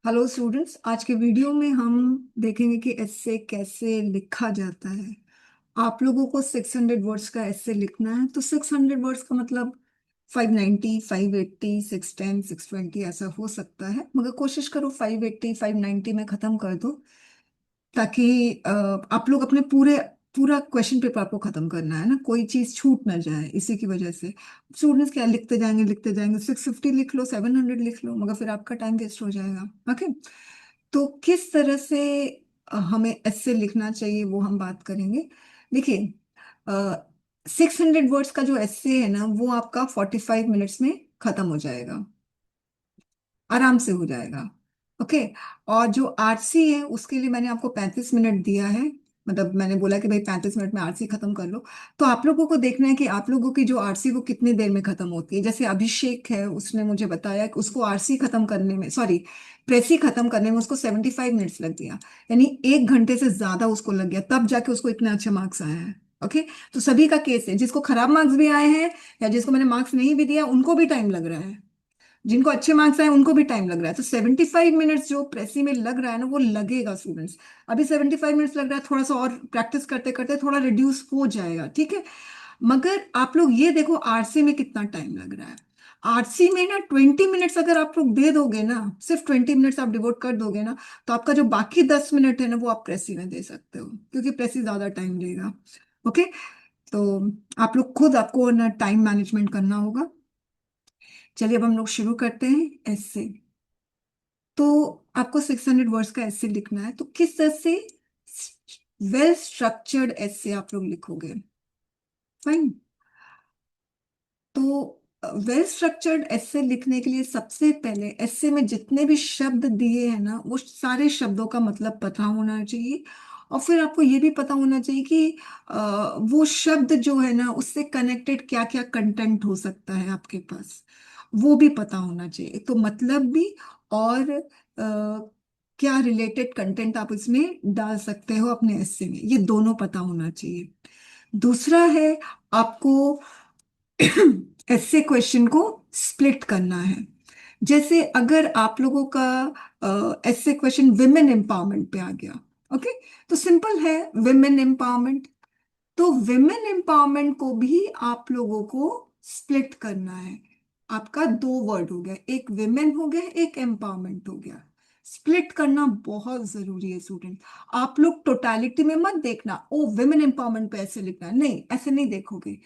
Hello students, आज के video में हम देखेंगे कि एस्से कैसे लिखा जाता है। आप लोगों को 600 वर्ड्स का एस्से लिखना है। तो 600 वर्ड्स का मतलब 590, 580, 610, 620 ऐसा हो सकता है, मगर कोशिश करो 580, 590 में ख़त्म कर दो, ताकि आप लोग अपने पूरा क्वेश्चन पेपर आपको खत्म करना है ना, कोई चीज छूट ना जाए। इसी की वजह से स्टूडेंट्स क्या लिखते जाएंगे 650 लिख लो, 700 लिख लो, मगर फिर आपका टाइम वेस्ट हो जाएगा। ओके, तो किस तरह से हमें ऐसे लिखना चाहिए वो हम बात करेंगे। देखिए, 600 वर्ड्स का जो एस्से है ना, वो आपका 45 मिनट्स में खत्म हो जाएगा, आराम से हो जाएगा। ओके, और जो आरसी है उसके लिए मैंने आपको 35 मिनट दिया है। मतलब मैंने बोला कि भाई 35 मिनट में आरसी खत्म कर लो। तो आप लोगों को देखना है कि आप लोगों की जो आरसी वो कितनी देर में खत्म होती है। जैसे अभिषेक है, उसने मुझे बताया कि उसको आरसी खत्म करने में, सॉरी, प्रेसी खत्म करने में उसको 75 मिनट्स लग गया। यानी 1 घंटे से ज्यादा उसको लग गया, तब जाके उसको इतने अच्छे मार्क्स आए हैं। ओके, तो सभी का केस है, जिसको खराब मार्क्स भी आए हैं या जिसको मैंने मार्क्स नहीं भी दिया उनको भी टाइम लग रहा है, जिनको अच्छे मार्क्स आए उनको भी टाइम लग रहा है। तो 75 मिनट्स जो प्रेसी में लग रहा है ना, वो लगेगा स्टूडेंट्स। अभी 75 मिनट्स लग रहा है, थोड़ा सा और प्रैक्टिस करते करते थोड़ा रिड्यूस हो जाएगा, ठीक है। मगर आप लोग ये देखो आरसी में कितना टाइम लग रहा है। आरसी में ना 20 मिनट्स अगर आप लोग दे दोगे ना, सिर्फ 20 मिनट्स आप डिवोट कर दोगे ना, तो आपका जो बाकी 10 मिनट है ना, वो आप प्रेसी में दे सकते हो, क्योंकि प्रेसी ज्यादा टाइम लेगा। ओके, तो आप लोग खुद आपको ना टाइम मैनेजमेंट करना होगा। चलिए अब हम लोग शुरू करते हैं ऐसे। तो आपको 600 वर्ड्स का ऐसे लिखना है, तो किस तरह से वेल स्ट्रक्चर्ड ऐसे आप लोग लिखोगे। फाइन। तो वेल स्ट्रक्चर्ड ऐसे लिखने के लिए सबसे पहले ऐसे में जितने भी शब्द दिए हैं ना, वो सारे शब्दों का मतलब पता होना चाहिए। और फिर आपको ये भी पता होना चाहिए कि वो शब्द जो है ना, उससे कनेक्टेड क्या क्या कंटेंट हो सकता है आपके पास, वो भी पता होना चाहिए। तो मतलब भी, और क्या रिलेटेड कंटेंट आप इसमें डाल सकते हो अपने ऐसे में, ये दोनों पता होना चाहिए। दूसरा है, आपको ऐसे क्वेश्चन को स्प्लिट करना है। जैसे अगर आप लोगों का ऐसे क्वेश्चन विमेन एम्पावरमेंट पे आ गया, ओके, तो सिंपल है, विमेन एम्पावरमेंट। तो विमेन एम्पावरमेंट को भी आप लोगों को स्प्लिट करना है। आपका दो वर्ड हो गया, एक विमेन हो गया, एक एम्पावरमेंट हो गया। स्प्लिट करना बहुत जरूरी है स्टूडेंट। आप लोग टोटालिटी में मत देखना, ओ विमेन एम्पावरमेंट पे ऐसे लिखना है, नहीं, ऐसे नहीं देखोगे।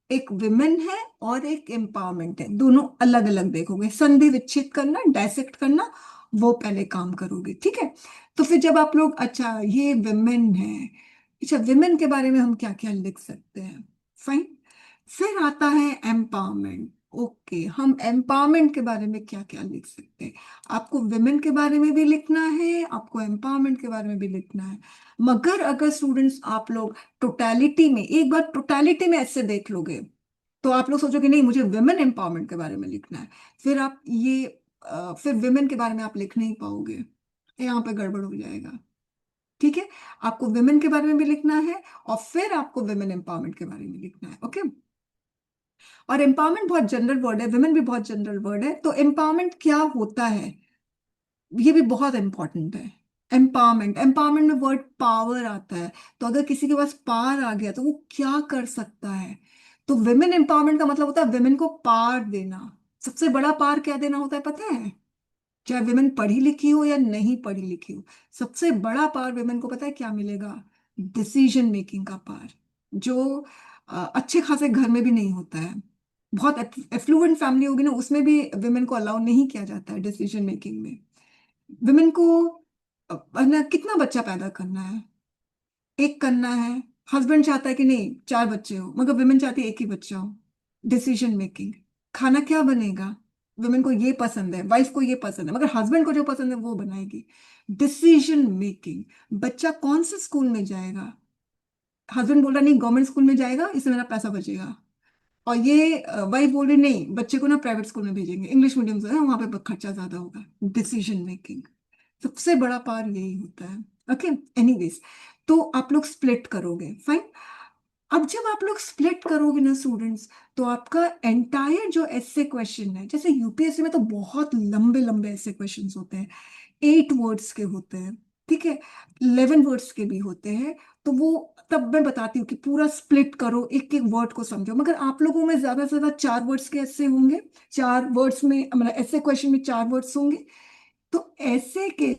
एक विमेन है और एक एम्पावरमेंट है, दोनों अलग अलग देखोगे। संधि विच्छेद करना, डायसेक्ट करना, वो पहले काम करोगे, ठीक है। तो फिर जब आप लोग, अच्छा ये विमेन है, अच्छा विमेन के बारे में हम क्या क्या लिख सकते हैं, फाइन। फिर आता है एम्पावरमेंट। ओके, हम एम्पावरमेंट के बारे में क्या क्या लिख सकते हैं। आपको विमेन के बारे में भी लिखना है, आपको एम्पावरमेंट के बारे में भी लिखना है। मगर अगर स्टूडेंट्स आप लोग टोटालिटी में, एक बार टोटालिटी में ऐसे देख लोगे, तो आप लोग सोचोगे नहीं मुझे विमेन एम्पावरमेंट के बारे में लिखना है। फिर आप ये फिर विमेन के बारे में आप लिख नहीं पाओगे, यहाँ पे गड़बड़ हो जाएगा, ठीक है। आपको विमेन के बारे में भी लिखना है, और फिर आपको विमेन एम्पावरमेंट के बारे में लिखना है, ओके। और एम्पावरमेंट बहुत जनरल वर्ड है, विमेन भी बहुत जनरल वर्ड है। तो एम्पावरमेंट क्या होता है, ये भी बहुत इंपॉर्टेंट है। एम्पावरमेंट, एम्पावरमेंट में वर्ड पावर आता है। तो अगर किसी के पास पावर आ गया तो वो क्या कर सकता है। तो विमेन एम्पावरमेंट का मतलब होता है विमेन को पावर देना। सबसे बड़ा पावर क्या देना होता है पता है, चाहे विमेन पढ़ी लिखी हो या नहीं पढ़ी लिखी हो, सबसे बड़ा पावर विमेन को पता है क्या मिलेगा, डिसीजन मेकिंग का पावर, जो अच्छे खासे घर में भी नहीं होता है। बहुत एफ्लुएंट फैमिली होगी ना, उसमें भी विमेन को अलाउ नहीं किया जाता है डिसीजन मेकिंग में। विमेन को ना कितना बच्चा पैदा करना है, एक करना है। हस्बैंड चाहता है कि नहीं 4 बच्चे हो, मगर विमेन चाहती है एक ही बच्चा हो। डिसीजन मेकिंग, खाना क्या बनेगा, विमेन को ये पसंद है, वाइफ को ये पसंद है, मगर हस्बैंड को जो पसंद है वो बनाएगी। डिसीजन मेकिंग, बच्चा कौन से स्कूल में जाएगा, हस्बैंड बोल रहा नहीं गवर्नमेंट स्कूल में जाएगा, इससे मेरा पैसा बचेगा। और ये वाइफ बोल रही नहीं बच्चे को ना प्राइवेट स्कूल में भेजेंगे, इंग्लिश मीडियम से है, वहां पे खर्चा ज्यादा होगा। डिसीजन मेकिंग, सबसे बड़ा पार यही होता है। ओके, एनीवेज, तो आप लोग स्प्लिट करोगे, फाइन। अब जब आप लोग स्प्लिट करोगे ना स्टूडेंट्स, तो आपका एंटायर जो ऐसे क्वेश्चन है, जैसे यूपीएससी में तो बहुत लंबे लंबे ऐसे क्वेश्चंस होते हैं, 8 वर्ड्स के होते हैं, ठीक है, 11 वर्ड्स के भी होते हैं। तो वो तब मैं बताती हूँ कि पूरा स्प्लिट करो, एक एक वर्ड को समझो। मगर आप लोगों में ज्यादा से ज्यादा 4 वर्ड्स के ऐसे होंगे, 4 वर्ड्स में मतलब ऐसे क्वेश्चन में 4 वर्ड्स होंगे। तो ऐसे के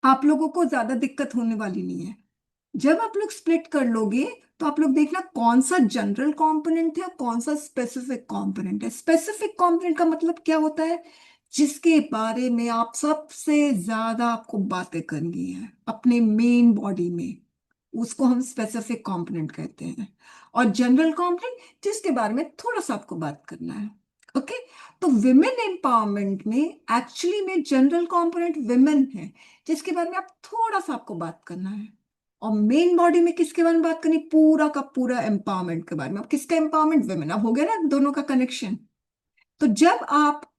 आप लोगों को ज्यादा दिक्कत होने वाली नहीं है। जब आप लोग स्प्लिट कर लोगे तो आप लोग देखना कौन सा जनरल कंपोनेंट है और कौन सा स्पेसिफिक कंपोनेंट है। स्पेसिफिक कंपोनेंट का मतलब क्या होता है? जिसके बारे में आप सबसे ज्यादा आपको बातें करनी है अपने मेन बॉडी में, उसको हम स्पेसिफिक कंपोनेंट कहते हैं। और जनरल कंपोनेंट जिसके बारे में थोड़ा सा आपको बात करना है। ओके। तो विमेन एम्पावरमेंट में एक्चुअली में जनरल कंपोनेंट विमेन है, जिसके बारे में आप थोड़ा सा आपको बात करना है। और मेन बॉडी में किसके बारे में बात करनी? पूरा का पूरा एम्पावरमेंट के बारे में। अब किसका एम्पावरमेंट? विमेन। अब हो गया ना दोनों का कनेक्शन। तो जब आप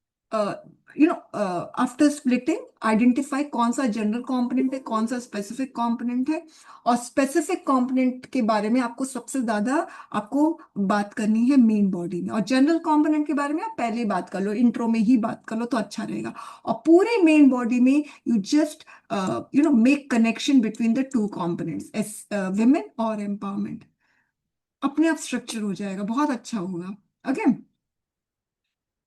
आफ्टर स्प्लिटिंग आइडेंटिफाई कौन सा जनरल कंपोनेंट है, कौन सा स्पेसिफिक कंपोनेंट है। और स्पेसिफिक कंपोनेंट के बारे में आपको सबसे ज्यादा आपको बात करनी है मेन बॉडी में, और जनरल कंपोनेंट के बारे में आप पहले ही बात कर लो, इंट्रो में ही बात कर लो तो अच्छा रहेगा। और पूरे मेन बॉडी में you just make connection between the two components, S women और एम्पावरमेंट। अपने आप स्ट्रक्चर हो जाएगा, बहुत अच्छा होगा। ओके।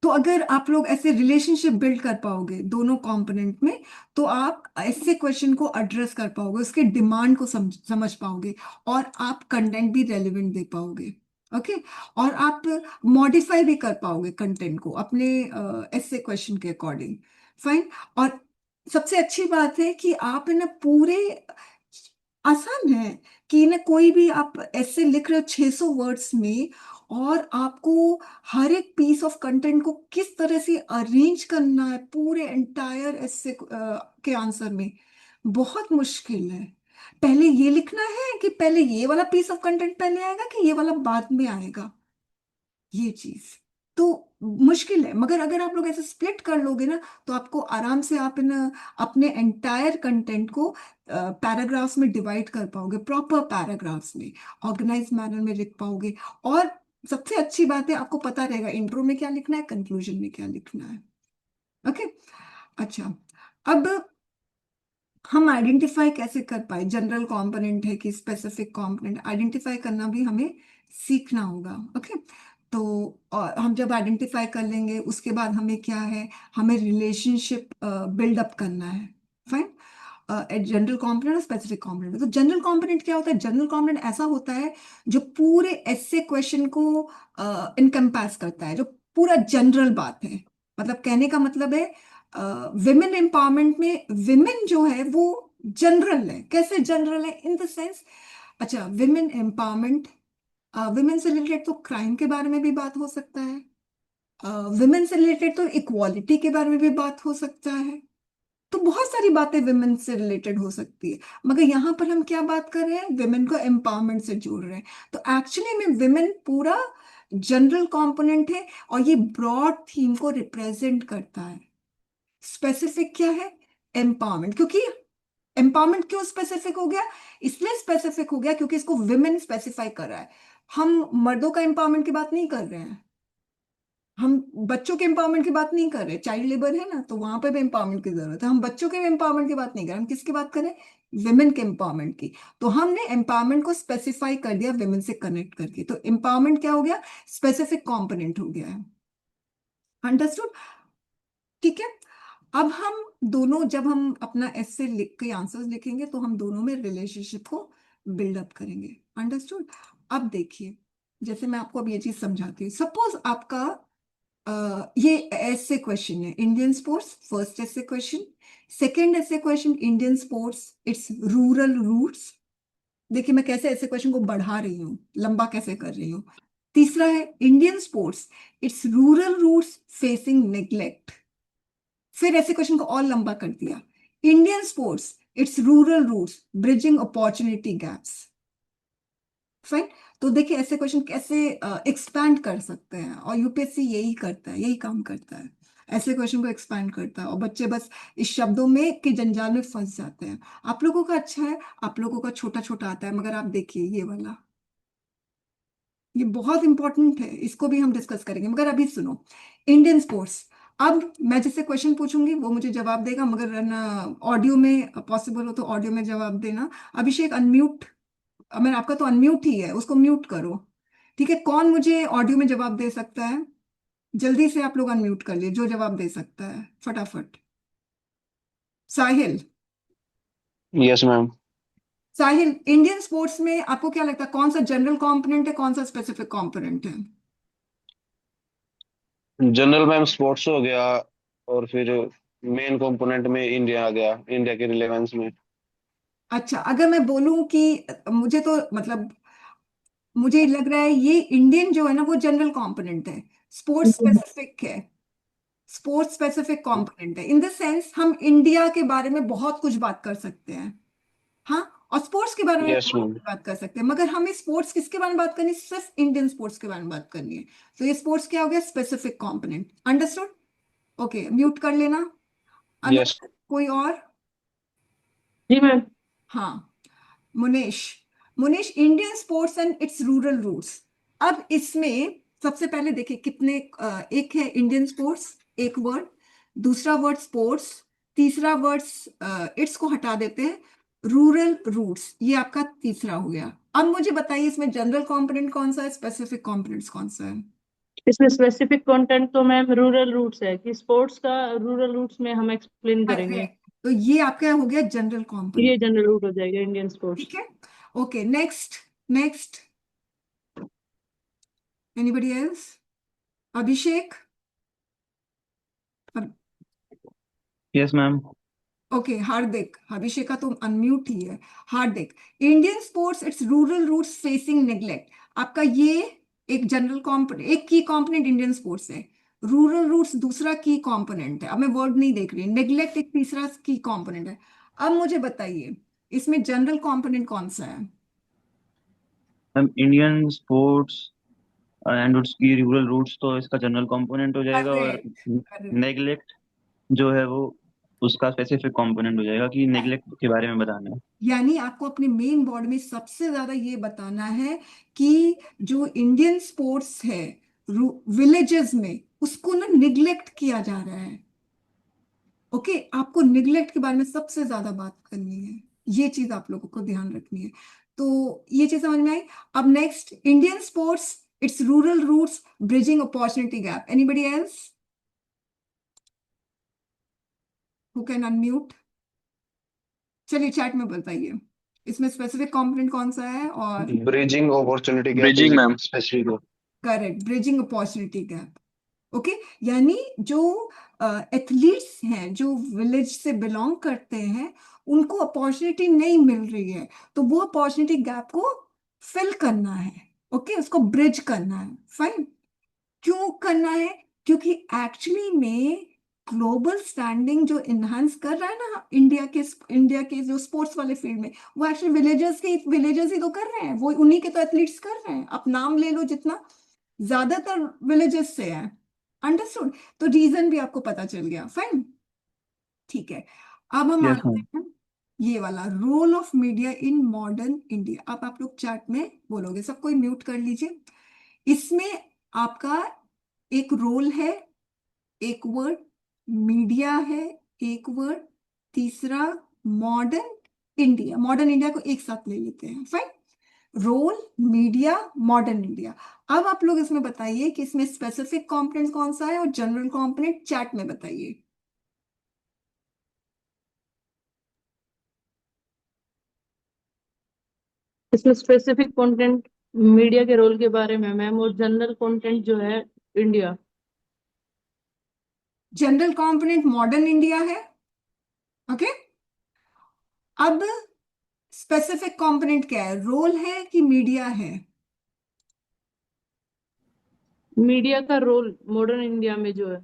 तो अगर आप लोग ऐसे रिलेशनशिप बिल्ड कर पाओगे दोनों कंपोनेंट में, तो आप ऐसे क्वेश्चन को एड्रेस कर पाओगे, उसके डिमांड को समझ पाओगे, और आप कंटेंट भी रेलिवेंट दे पाओगे। ओके। और आप मॉडिफाई भी कर पाओगे कंटेंट को अपने ऐसे क्वेश्चन के अकॉर्डिंग। फाइन। और सबसे अच्छी बात है कि आप ना पूरे, आसान है कि ना कोई भी आप ऐसे लिख रहे हो 600 वर्ड्स में, और आपको हर एक पीस ऑफ कंटेंट को किस तरह से अरेंज करना है पूरे एंटायर ऐसे के आंसर में, बहुत मुश्किल है। पहले ये लिखना है कि पहले ये वाला पीस ऑफ कंटेंट पहले आएगा कि ये वाला बाद में आएगा, ये चीज तो मुश्किल है। मगर अगर आप लोग ऐसे स्प्लिट कर लोगे ना, तो आपको आराम से आप इन अपने एंटायर कंटेंट को पैराग्राफ्स में डिवाइड कर पाओगे, प्रॉपर पैराग्राफ्स में ऑर्गेनाइज मैनर में लिख पाओगे। और सबसे अच्छी बात है, आपको पता रहेगा इंट्रो में क्या लिखना है, कंक्लूजन में क्या लिखना है। ओके। अच्छा। अब हम आइडेंटिफाई कैसे कर पाए जनरल कंपोनेंट है कि स्पेसिफिक कंपोनेंट, आइडेंटिफाई करना भी हमें सीखना होगा। ओके। तो और हम जब आइडेंटिफाई कर लेंगे उसके बाद हमें क्या है, हमें रिलेशनशिप बिल्डअप करना है। फाइन। जनरल कंपोनेंट और स्पेसिफिक कंपोनेंट। तो जनरल कंपोनेंट क्या होता है? जनरल कंपोनेंट ऐसा होता है जो पूरे ऐसे क्वेश्चन को इनकम्पास करता है, जो पूरा जनरल बात है। मतलब कहने का मतलब है विमेन एम्पावरमेंट में विमेन जो है वो जनरल है। कैसे जनरल है? इन द सेंस, अच्छा, विमेन एम्पावरमेंट, विमेन से रिलेटेड तो क्राइम के बारे में भी बात हो सकता है, विमेन से रिलेटेड तो इक्वालिटी के बारे में भी बात हो सकता है। तो बहुत सारी बातें विमेन से रिलेटेड हो सकती है। मगर यहाँ पर हम क्या बात कर रहे हैं? विमेन को एम्पावरमेंट से जोड़ रहे हैं। तो एक्चुअली में विमेन पूरा जनरल कंपोनेंट है, और ये ब्रॉड थीम को रिप्रेजेंट करता है। स्पेसिफिक क्या है? एम्पावरमेंट। क्योंकि एम्पावरमेंट क्यों स्पेसिफिक हो गया? इसलिए स्पेसिफिक हो गया क्योंकि इसको विमेन स्पेसिफाई कर रहा है। हम मर्दों का एम्पावरमेंट की बात नहीं कर रहे हैं, हम बच्चों के एम्पावरमेंट की बात नहीं कर रहे। चाइल्ड लेबर है ना, तो वहां पे भी एम्पावरमेंट की जरूरत है। हम बच्चों के एम्पावरमेंट की बात नहीं कर रहे, हम किसकी बात करें? विमेन के एम्पावरमेंट की। तो हमने एम्पावरमेंट को स्पेसिफाई कर दिया विमेन से कनेक्ट करके, तो एम्पावरमेंट क्या हो गया? स्पेसिफिक कंपोनेंट हो गया है। अंडरस्टूड? ठीक है। अब हम दोनों, जब हम अपना ऐसे लिख के आंसर्स लिखेंगे तो हम दोनों में रिलेशनशिप को बिल्डअप करेंगे। अंडरस्टूड? अब देखिए, जैसे मैं आपको अब ये चीज समझाती हूँ। सपोज आपका ये ऐसे क्वेश्चन है, इंडियन स्पोर्ट्स फर्स्ट ऐसे क्वेश्चन, सेकंड ऐसे question Indian sports it's rural roots. देखिए मैं कैसे ऐसे क्वेश्चन को बढ़ा रही हूँ, लंबा कैसे कर रही हूँ। तीसरा है Indian sports it's rural roots facing neglect. फिर ऐसे क्वेश्चन को और लंबा कर दिया, Indian sports it's rural roots bridging opportunity gaps. Fine. तो देखिए ऐसे क्वेश्चन कैसे एक्सपैंड कर सकते हैं, और यूपीएससी यही करता है, यही काम करता है, ऐसे क्वेश्चन को एक्सपैंड करता है। और बच्चे बस इस शब्दों में के जंजाल में फंस जाते हैं। आप लोगों का अच्छा है, आप लोगों का छोटा छोटा आता है, मगर आप देखिए ये वाला, ये बहुत इंपॉर्टेंट है, इसको भी हम डिस्कस करेंगे। मगर अभी सुनो, इंडियन स्पोर्ट्स, अब मैं जिससे क्वेश्चन पूछूंगी वो मुझे जवाब देगा, मगर ना ऑडियो में पॉसिबल हो तो ऑडियो में जवाब देना। अभिषेक अनम्यूट, मैं आपका तो अनम्यूट ही है, उसको म्यूट करो। ठीक है, कौन मुझे ऑडियो में जवाब दे सकता है? जल्दी से आप लोग अनम्यूट कर लिए जो जवाब दे सकता है, फटाफट। Sahil. Yes ma'am. Sahil, Indian sports में आपको क्या लगता है कौन सा जनरल कंपोनेंट है, कौन सा स्पेसिफिक कंपोनेंट है? जनरल मैम स्पोर्ट्स हो गया, और फिर मेन कंपोनेंट में इंडिया आ गया, इंडिया के रिलेवेंस में। अच्छा, अगर मैं बोलूं कि मुझे तो मतलब मुझे लग रहा है ये इंडियन जो है ना वो जनरल कंपोनेंट है, स्पोर्ट्स स्पेसिफिक है। स्पोर्ट्स स्पेसिफिक कंपोनेंट है इन द सेंस हम इंडिया के बारे में बहुत कुछ बात कर सकते हैं। हाँ, और स्पोर्ट्स के बारे में यस बहुत मैम। कुछ बात कर सकते हैं, मगर हमें स्पोर्ट्स किसके बारे में बात करनी है? सिर्फ इंडियन स्पोर्ट्स के बारे में बात करनी है। तो ये स्पोर्ट्स क्या हो गया? Specific component. Understood? Okay, mute कर लेना। यस। अनदर कोई और? जी मैम। हाँ, Munesh. Munesh, Indian sports and it's rural roots. अब इसमें सबसे पहले देखिए कितने एक है इंडियन स्पोर्ट्स, एक वर्ड। दूसरा वर्ड स्पोर्ट्स। तीसरा वर्ड इट्स को हटा देते हैं, रूरल रूट्स, ये आपका तीसरा हो गया। अब मुझे बताइए इसमें जनरल कंपोनेंट कौन सा है, स्पेसिफिक कंपोनेंट्स कौन सा है? इसमें स्पेसिफिक कंटेंट तो मैम रूरल रूट्स है, कि स्पोर्ट्स का रूरल रूट्स में हम एक्सप्लेन करेंगे। करेक्ट, तो ये आपका हो गया जनरल ये कंपोनेंट। जनरल रूट हो जाएगा इंडियन स्पोर्ट्स। ठीक है, okay, next. Next, anybody else? Abhishek. Yes ma'am. Okay, Hardik. Abhishek का तो अनम्यूट ही है। Hardik, Indian sports it's rural roots facing neglect, आपका ये एक जनरल कंपोनेंट, एक की कंपोनेंट इंडियन स्पोर्ट्स है। रूरल रूट्स दूसरा की कंपोनेंट है। अब मैं वर्ड नहीं देख रही, नेग्लेक्ट एक तीसरा की कंपोनेंट है। अब मुझे बताइए इसमें जनरल कंपोनेंट कौन सा है? मैम इंडियन स्पोर्ट्स एंड उसकी रूरल रूट्स तो इसका जनरल कंपोनेंट हो जाएगा, और करेक्ट, करेक्ट। नेग्लेक्ट जो है वो उसका स्पेसिफिक कंपोनेंट हो जाएगा, कि नेग्लेक्ट के बारे में बताना है। यानी आपको अपने मेन बोर्ड में सबसे ज्यादा ये बताना है कि जो इंडियन स्पोर्ट्स है विलेजेस में, उसको ना निग्लेक्ट किया जा रहा है। ओके, आपको निग्लेक्ट के बारे में सबसे ज्यादा बात करनी है, ये चीज आप लोगों को ध्यान रखनी है। तो ये चीज समझ में आई। अब next, Indian sports it's rural roots bridging opportunity gap, anybody else who can unmute? चलिए चैट में बताइए इसमें स्पेसिफिक कंपोनेंट कौन सा है। और bridging opportunity gap bridging is ma'am. Specific. Correct, bridging opportunity gap. Okay, यानी जो एथलीट्स हैं जो विलेज से बिलोंग करते हैं, उनको अपॉर्चुनिटी नहीं मिल रही है, तो वो अपॉर्चुनिटी गैप को फिल करना है। ओके, उसको ब्रिज करना है। फाइन, क्यों करना है? क्योंकि एक्चुअली में ग्लोबल स्टैंडिंग जो इनहांस कर रहा है ना इंडिया के जो स्पोर्ट्स वाले फील्ड में, वो एक्चुअली विलेजर्स ही तो कर रहे हैं, वो उन्हीं के तो एथलीट्स कर रहे हैं। आप नाम ले लो जितना, ज्यादातर विलेजेस से है। अंडरस्टूड? तो रीजन भी आपको पता चल गया। फाइन, ठीक है। अब हम यस आते मैम। हैं ये वाला role of media in modern India. अब आप लोग चैट में बोलोगे, सबको म्यूट कर लीजिए। इसमें आपका एक रोल है, एक वर्ड, मीडिया है, एक वर्ड, तीसरा मॉडर्न इंडिया। मॉडर्न इंडिया को एक साथ ले लेते हैं। Fine, role, media, modern India. अब आप लोग इसमें बताइए कि इसमें स्पेसिफिक कंपोनेंट कौन सा है और जनरल कंपोनेंट चैट में बताइए। इसमें स्पेसिफिक कंटेंट मीडिया के रोल के बारे में मैम, और जनरल कंटेंट जो है India. General component modern India है। ओके, अब स्पेसिफिक कंपोनेंट क्या है? रोल है कि मीडिया है? मीडिया का रोल मॉडर्न इंडिया में जो है।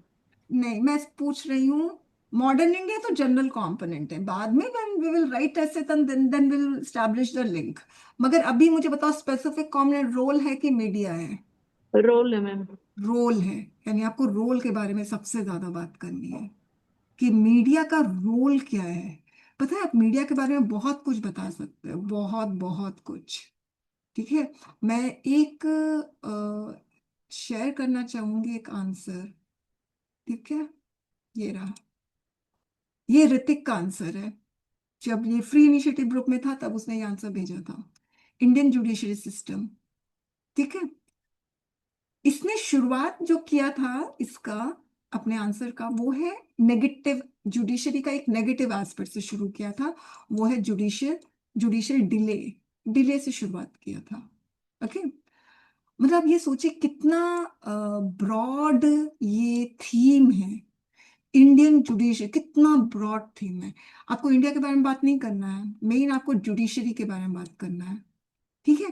नहीं, मैं पूछ रही हूँ मॉडर्न इंडिया तो जनरल कंपोनेंट है, बाद में व्हेन वी विल राइट ऐसे then will establish the link. मगर अभी मुझे बताओ स्पेसिफिक कंपोनेंट रोल है कि मीडिया है? रोल है मैम। रोल है, यानी आपको रोल के बारे में सबसे ज्यादा बात करनी है कि मीडिया का रोल क्या है। पता है, आप मीडिया के बारे में बहुत कुछ बता सकते हो, बहुत बहुत कुछ। ठीक है, मैं एक शेयर करना चाहूंगी एक आंसर। ठीक है, ये रहा, ये ऋतिक का आंसर है। जब ये फ्री इनिशिएटिव ग्रुप में था तब उसने ये आंसर भेजा था, इंडियन जुडिशरी सिस्टम। ठीक है, इसने शुरुआत जो किया था इसका, अपने आंसर का, वो है नेगेटिव, जुडिशरी का एक नेगेटिव एस्पेक्ट से शुरू किया था, वो है जुडिशियल डिले, डिले से शुरुआत किया था। ओके, मतलब ये सोचिए कितना ब्रॉड ये थीम है, इंडियन जुडिशरी कितना ब्रॉड थीम है। आपको इंडिया के बारे में बात नहीं करना है, मेन आपको जुडिशरी के बारे में बात करना है। ठीक है,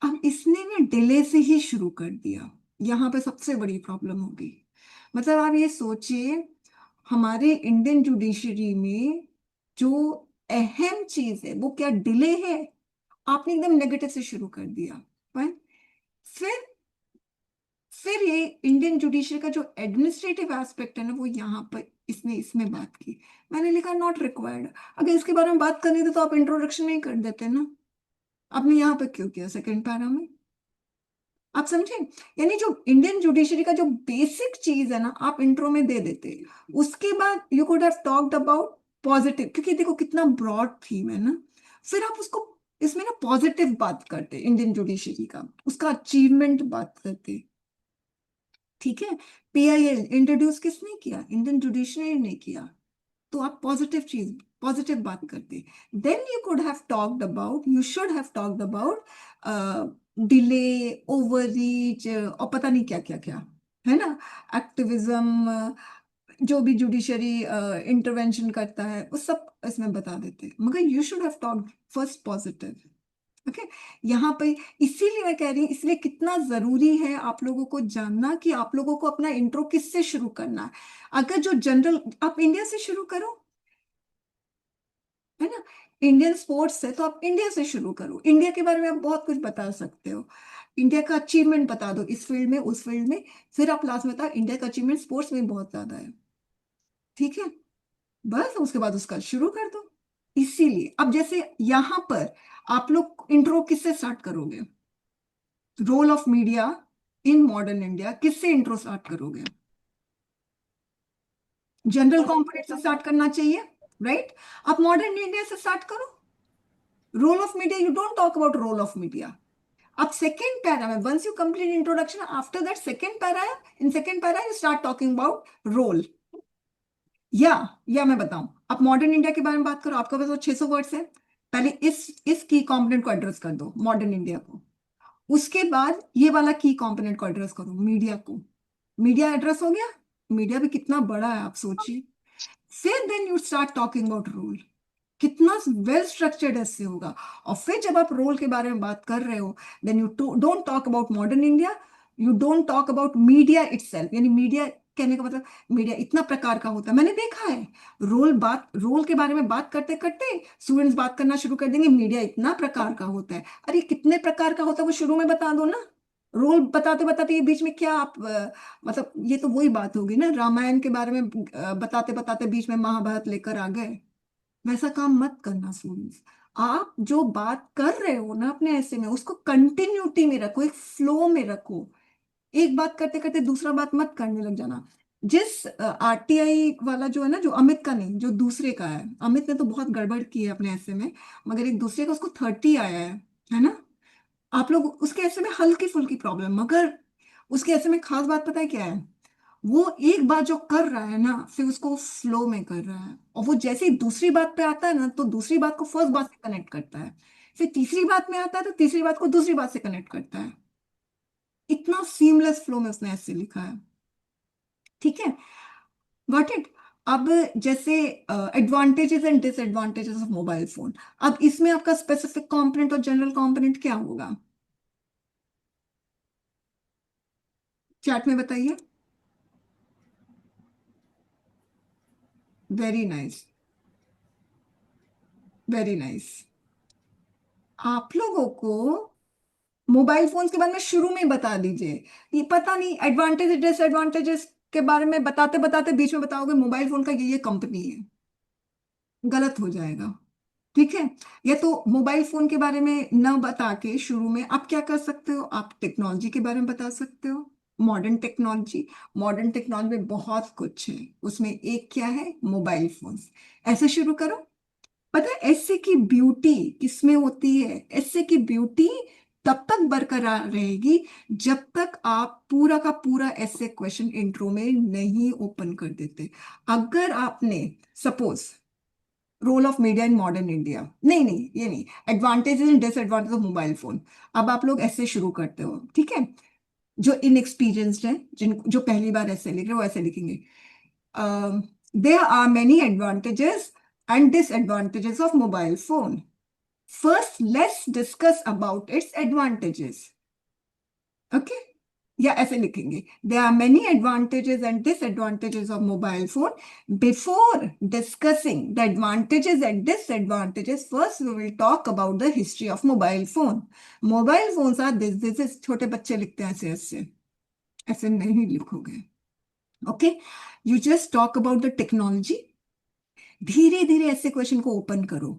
अब इसने ना डिले से ही शुरू कर दिया, यहाँ पे सबसे बड़ी प्रॉब्लम होगी। मतलब आप ये सोचिए, हमारे इंडियन जुडिशरी में जो अहम चीज है वो क्या, डिले है। आपने एकदम नेगेटिव से शुरू कर दिया। Fine? फिर फिर ये इंडियन जुडिशरी का जो एडमिनिस्ट्रेटिव एस्पेक्ट है ना, वो यहाँ पर इसने इसमें बात की। मैंने लिखा नॉट रिक्वायर्ड। अगर इसके बारे में बात करनी थी तो आप इंट्रोडक्शन में ही कर देते ना, आपने यहाँ पे क्यों किया सेकंड पैरा में? आप समझे, यानी जो इंडियन जुडिशरी का जो बेसिक चीज है ना, आप इंट्रो में दे देते, उसके बाद you could have talked about positive, क्योंकि देखो कितना ब्रॉड थीम है ना, फिर आप उसको इसमें ना पॉजिटिव बात करते, इंडियन जुडिशरी का, उसका अचीवमेंट बात करते। ठीक है, पीआईएल इंट्रोड्यूस किसने किया? इंडियन जुडिशरी ने किया। तो आप पॉजिटिव चीज, पॉजिटिव बात करते, then you could have talked about, you should have talked about delay, overreach और पता नहीं क्या क्या क्या, है ना, एक्टिविज्म, जो भी जुडिशरी इंटरवेंशन करता है वो सब इसमें बता देते, मगर you should have talked first positive. Okay, यहाँ पे इसीलिए मैं कह रही हूँ, इसलिए कितना जरूरी है आप लोगों को जानना कि आप लोगों को अपना इंट्रो किससे शुरू करना है। अगर जो जनरल, आप इंडिया से शुरू करो, है ना, इंडियन स्पोर्ट्स है तो आप इंडिया से शुरू करो, इंडिया के बारे में आप बहुत कुछ बता सकते हो, इंडिया का अचीवमेंट बता दो इस फील्ड में उस फील्ड में, फिर आप लास्ट में बताओ इंडिया का अचीवमेंट स्पोर्ट्स में बहुत ज्यादा है। ठीक है, बस उसके बाद उसका शुरू कर दो। इसीलिए अब जैसे यहाँ पर आप लोग इंट्रो किससे स्टार्ट करोगे? Role of media in modern India, किससे इंट्रो स्टार्ट करोगे? जनरल कंपोनेंट से स्टार्ट करना चाहिए, राइट? आप मॉडर्न इंडिया से स्टार्ट करो, role of media, you don't talk about role of media. अब सेकेंड पैरा में, once you complete introduction, after that second para, in second para you start talking about role. या मैं बताऊं, आप modern India के बारे में बात करो, आपके पास वो 600 वर्ड्स है, पहले इस की कंपोनेंट को एड्रेस कर दो, मॉडर्न इंडिया को, उसके बाद ये वाला की कंपोनेंट को एड्रेस करो, मीडिया को। मीडिया एड्रेस हो गया, मीडिया भी कितना बड़ा है आप सोचिए। फिर then you start talking about role, कितना वेल स्ट्रक्चर्ड ऐसे होगा। और फिर जब आप रोल के बारे में बात कर रहे हो, then you don't talk about modern India, you don't talk about media itself, यानी मीडिया कहने का मतलब मीडिया इतना प्रकार का होता है, मैंने देखा है रोल के बारे में बात करते करते स्टूडेंट्स बात करना शुरू कर देंगे, मीडिया इतना प्रकार का होता है। अरे कितने प्रकार का होता है वो शुरू में बता दो ना, रोल बताते बताते ये बीच में क्या आप मतलब ये तो वही बात होगी ना, रामायण के बारे में बताते बताते बीच में महाभारत लेकर आ गए। वैसा काम मत करना स्टूडेंट्स, आप जो बात कर रहे हो ना अपने ऐसे में, उसको कंटिन्यूटी में रखो, एक फ्लो में रखो, एक बात करते करते दूसरा बात मत करने लग जाना। जिस आरटीआई वाला जो है ना, जो अमित का नहीं, जो दूसरे का है, अमित ने तो बहुत गड़बड़ की है अपने ऐसे में, मगर एक दूसरे का उसको 30 आया है ना, आप लोग उसके ऐसे में हल्की फुल्की प्रॉब्लम, मगर उसके ऐसे में खास बात पता है क्या है, वो एक बात जो कर रहा है ना, फिर उसको फ्लो में कर रहा है, और वो जैसे ही दूसरी बात पे आता है ना, तो दूसरी बात को फर्स्ट बात से कनेक्ट करता है, फिर तीसरी बात में आता है तो तीसरी बात को दूसरी बात से कनेक्ट करता है, इतना सीमलेस फ्लो में उसने ऐसे लिखा है। ठीक है, गॉट इट। अब जैसे advantages and disadvantages of mobile phone, अब इसमें आपका स्पेसिफिक कंपोनेंट और जनरल कंपोनेंट क्या होगा, चैट में बताइए। Very nice, very nice. आप लोगों को मोबाइल फोन्स के बारे में शुरू में ही बता दीजिए, ये पता नहीं एडवांटेज डिसएडवांटेजेस के बारे में बताते बताते बीच में बताओगे मोबाइल फोन का ये कंपनी है, गलत हो जाएगा। ठीक है, या तो मोबाइल फोन के बारे में न बता के शुरू में आप क्या कर सकते हो, आप टेक्नोलॉजी के बारे में बता सकते हो, मॉडर्न टेक्नोलॉजी में बहुत कुछ है, उसमें एक क्या है, मोबाइल फोन्स। ऐसे शुरू करो। पता है ऐसे की ब्यूटी किसमें होती है? ऐसे की ब्यूटी तब तक बरकरार रहेगी जब तक आप पूरा का पूरा ऐसे क्वेश्चन इंट्रो में नहीं ओपन कर देते। अगर आपने suppose role of media in modern India, नहीं नहीं ये नहीं, advantages and disadvantage of mobile phone, अब आप लोग ऐसे शुरू करते हो, ठीक है? जो इनएक्सपीरियंस्ड है, जिन जो पहली बार ऐसे लिख रहे हो, वो ऐसे लिखेंगे, there are many advantages and disadvantages of mobile phone. First, let's discuss about its advantages. Okay? या ऐसे लिखेंगे, there are many advantages and disadvantages of mobile phone. Before discussing the advantages and disadvantages, first we will talk about the history of mobile phone. Mobile phones are this is, छोटे बच्चे लिखते हैं ऐसे ऐसे, ऐसे नहीं लिखोगे। Okay, you just talk about the technology. धीरे धीरे ऐसे क्वेश्चन को ओपन करो,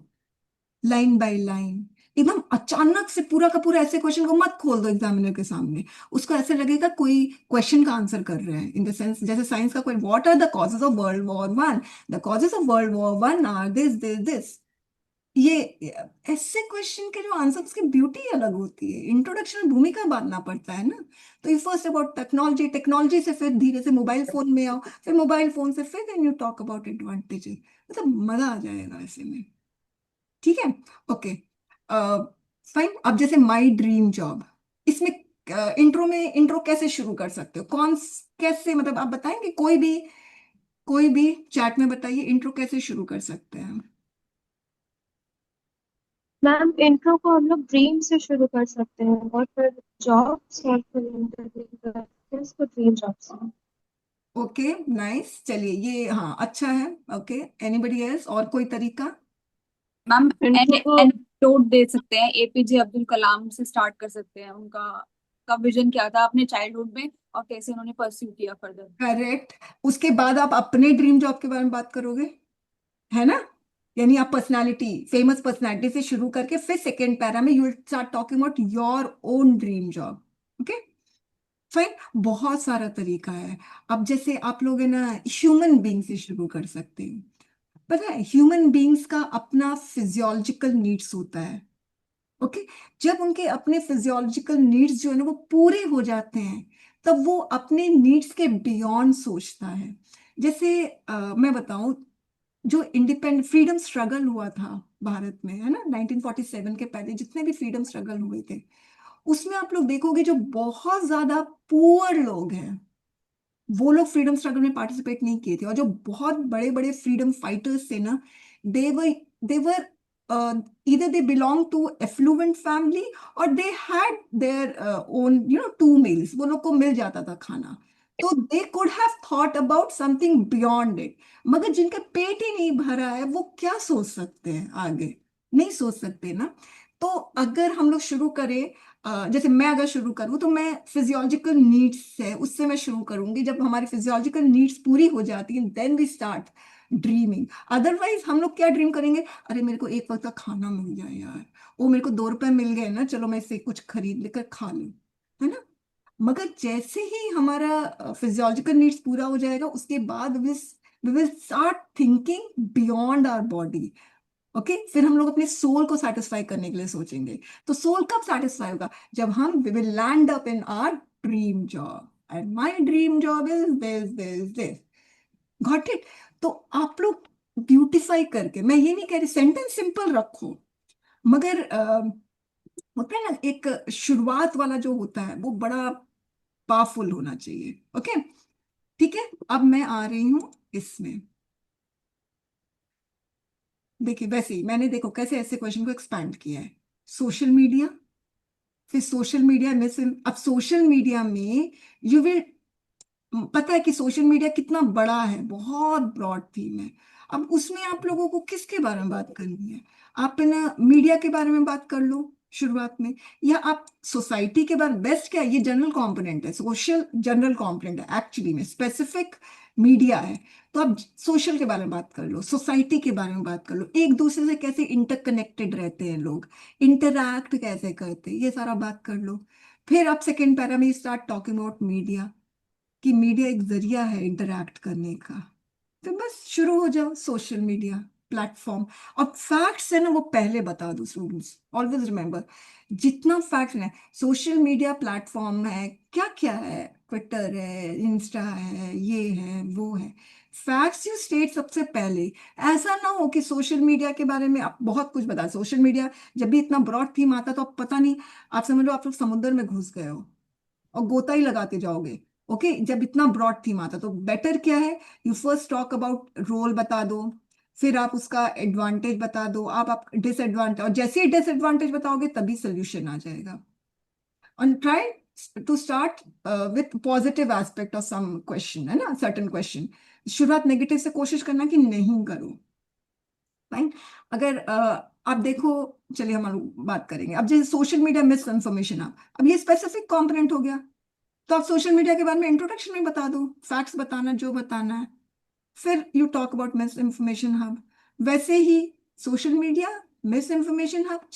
लाइन बाय लाइन। एकदम अचानक से पूरा का पूरा ऐसे क्वेश्चन को मत खोल दो एग्जामिनर के सामने, उसको ऐसे लगेगा कोई क्वेश्चन का आंसर कर रहे हैं। इन द सेंस जैसे साइंस का कोई, what are the causes of world war one, the causes of world war one are this this this. ये ऐसे क्वेश्चन के जो आंसर्स की ब्यूटी अलग होती है, इंट्रोडक्शन में भूमिका बांधना पड़ता है ना। तो ये फर्स्ट अबाउट टेक्नोलॉजी, टेक्नोलॉजी से फिर धीरे से मोबाइल फोन में आओ, फिर मोबाइल फोन से फिर then you talk about advantages. मतलब मजा आ जाएगा ऐसे में, ठीक है? Okay fine. अब जैसे माई ड्रीम जॉब, इसमें इंट्रो कैसे शुरू कर सकते हो? कैसे, मतलब आप बताएंगे? कोई भी चैट में बताइए, इंट्रो कैसे शुरू कर सकते हैं? मैम इंट्रो को हम लोग ड्रीम से शुरू कर सकते हैं और फिर जॉब्स और फिर इंटरव्यू करते हैं इसको ड्रीम जॉब से। ओके नाइस, चलिए ये हाँ अच्छा है। Okay, anybody else? और कोई तरीका? मैम इंट्रो को एनेक्डोट दे सकते हैं, एपीजे अब्दुल कलाम से स्टार्ट कर सकते हैं। उनका का विजन क्या था अपने चाइल्डहुड में और कैसे उन्होंने परस्यू किया फर्दर। करेक्ट। उसके बाद आप अपने ड्रीम जॉब के बारे में बात करोगे, है ना? यानी आप पर्सनालिटी, फेमस पर्सनालिटी से शुरू करके फिर सेकेंड पैरा में you will start talking about your own dream job. Okay fine, बहुत सारा तरीका है। अब जैसे आप लोग है ना, ह्यूमन बीइंग से शुरू कर सकते हैं। पता है ह्यूमन बीइंग्स का अपना फिजियोलॉजिकल नीड्स होता है। ओके, जब उनके अपने फिजियोलॉजिकल नीड्स जो है ना वो पूरे हो जाते हैं, तब वो अपने नीड्स के बियॉन्ड सोचता है। जैसे मैं बताऊं, जो इंडिपेंडेंट फ्रीडम स्ट्रगल हुआ था भारत में, है ना, 1947 के पहले जितने भी फ्रीडम स्ट्रगल हुए थे, उसमें आप लोग देखोगे जो बहुत ज्यादा पुअर लोग हैं वो लोग फ्रीडम स्ट्रगल में पार्टिसिपेट नहीं किए थे, और जो बहुत बड़े बड़े फ्रीडम फाइटर्स थे ना, they were either they belong to affluent family or they had their own two meals, वो लोग को मिल जाता था खाना, तो they could have thought about something beyond it। मगर जिनका पेट ही नहीं भरा है वो क्या सोच सकते हैं आगे? नहीं सोच सकते ना। तो अगर हम लोग शुरू करें, जैसे मैं अगर शुरू करूँ तो मैं फिजियोलॉजिकल नीड्स से, उससे मैं शुरू करूंगी। जब हमारी फिजियोलॉजिकल नीड्स पूरी हो जाती है then we start dreaming. Otherwise हम लोग क्या ड्रीम करेंगे? अरे मेरे को एक वक्त का खाना मिल जाए यार, वो मेरे को 2 रुपए मिल गए ना, चलो मैं इससे कुछ खरीद लेकर खा लूं, है ना? मगर जैसे ही हमारा फिजियोलॉजिकल नीड्स पूरा हो जाएगा, उसके बाद we will start thinking beyond our body. Okay, फिर हम लोग अपने सोल को सेटिस्फाई करने के लिए सोचेंगे। तो सोल कब सेटिस्फाई होगा? जब हम we will land up in our dream job, and my dream job is this this this. Got it? तो आप लोग ब्यूटिफाई करके, मैं ये नहीं कह रही सेंटेंस सिंपल रखो, मगर होता है ना एक शुरुआत वाला जो होता है वो बड़ा पावरफुल होना चाहिए। ओके ठीक है, अब मैं आ रही हूं इसमें। देखिए वैसे ही मैंने देखो कैसे ऐसे क्वेश्चन को एक्सपैंड किया है। सोशल मीडिया, फिर सोशल मीडिया में से, अब सोशल मीडिया में यू विल, पता है कि सोशल मीडिया कितना बड़ा है, बहुत ब्रॉड थीम है। अब उसमें आप लोगों को किसके बारे में बात करनी है? आप ना मीडिया के बारे में बात कर लो, शुरुआत में, या आप सोसाइटी के बारे में, बेस्ट क्या है, ये जनरल कंपोनेंट है, सोशल जनरल कंपोनेंट है, एक्चुअली में स्पेसिफिक मीडिया है। तो आप सोशल के बारे में बात कर लो, सोसाइटी के बारे में बात कर लो, एक दूसरे से कैसे इंटरकनेक्टेड रहते हैं लोग, इंटरैक्ट कैसे करते हैं, ये सारा बात कर लो। फिर आप सेकेंड पैरा में स्टार्ट टॉकिंग अबाउट मीडिया, कि मीडिया एक जरिया है इंटरैक्ट करने का। तो बस शुरू हो जाओ, सोशल मीडिया प्लेटफॉर्म। और फैक्ट्स है ना, वो पहले बता दो स्टूडेंट्स, ऑलवेज रिमेंबर, जितना फैक्ट है, सोशल मीडिया प्लेटफॉर्म है, क्या क्या है, ट्विटर है, इंस्टा है, ये है, वो है, फैक्ट्स यू स्टेट सबसे पहले। ऐसा ना हो कि सोशल मीडिया के बारे में आप बहुत कुछ बता, सोशल मीडिया जब भी इतना ब्रॉड थीम आता तो आप पता नहीं, आप समझ लो आप लोग समुद्र में घुस गए हो और गोता ही लगाते जाओगे। ओके, जब इतना ब्रॉड थीम आता तो बेटर क्या है, you first talk about role बता दो, फिर आप उसका एडवांटेज बता दो, आप डिसएडवांटेज, और जैसे ही डिसएडवांटेज बताओगे तभी सोल्यूशन आ जाएगा। और try to start with positive aspect of some question, है ना, सर्टेन क्वेश्चन। शुरुआत नेगेटिव से कोशिश करना कि नहीं करो। फाइन। अगर आप देखो, चलिए हम बात करेंगे अब जैसे सोशल मीडिया मिस इन्फॉर्मेशन, अब ये स्पेसिफिक कंपोनेंट हो गया, तो आप सोशल मीडिया के बारे में इंट्रोडक्शन में बता दो, फैक्ट्स बताना जो बताना है, फिर you talk about misinformation hub. वैसे ही social media misinformation hub,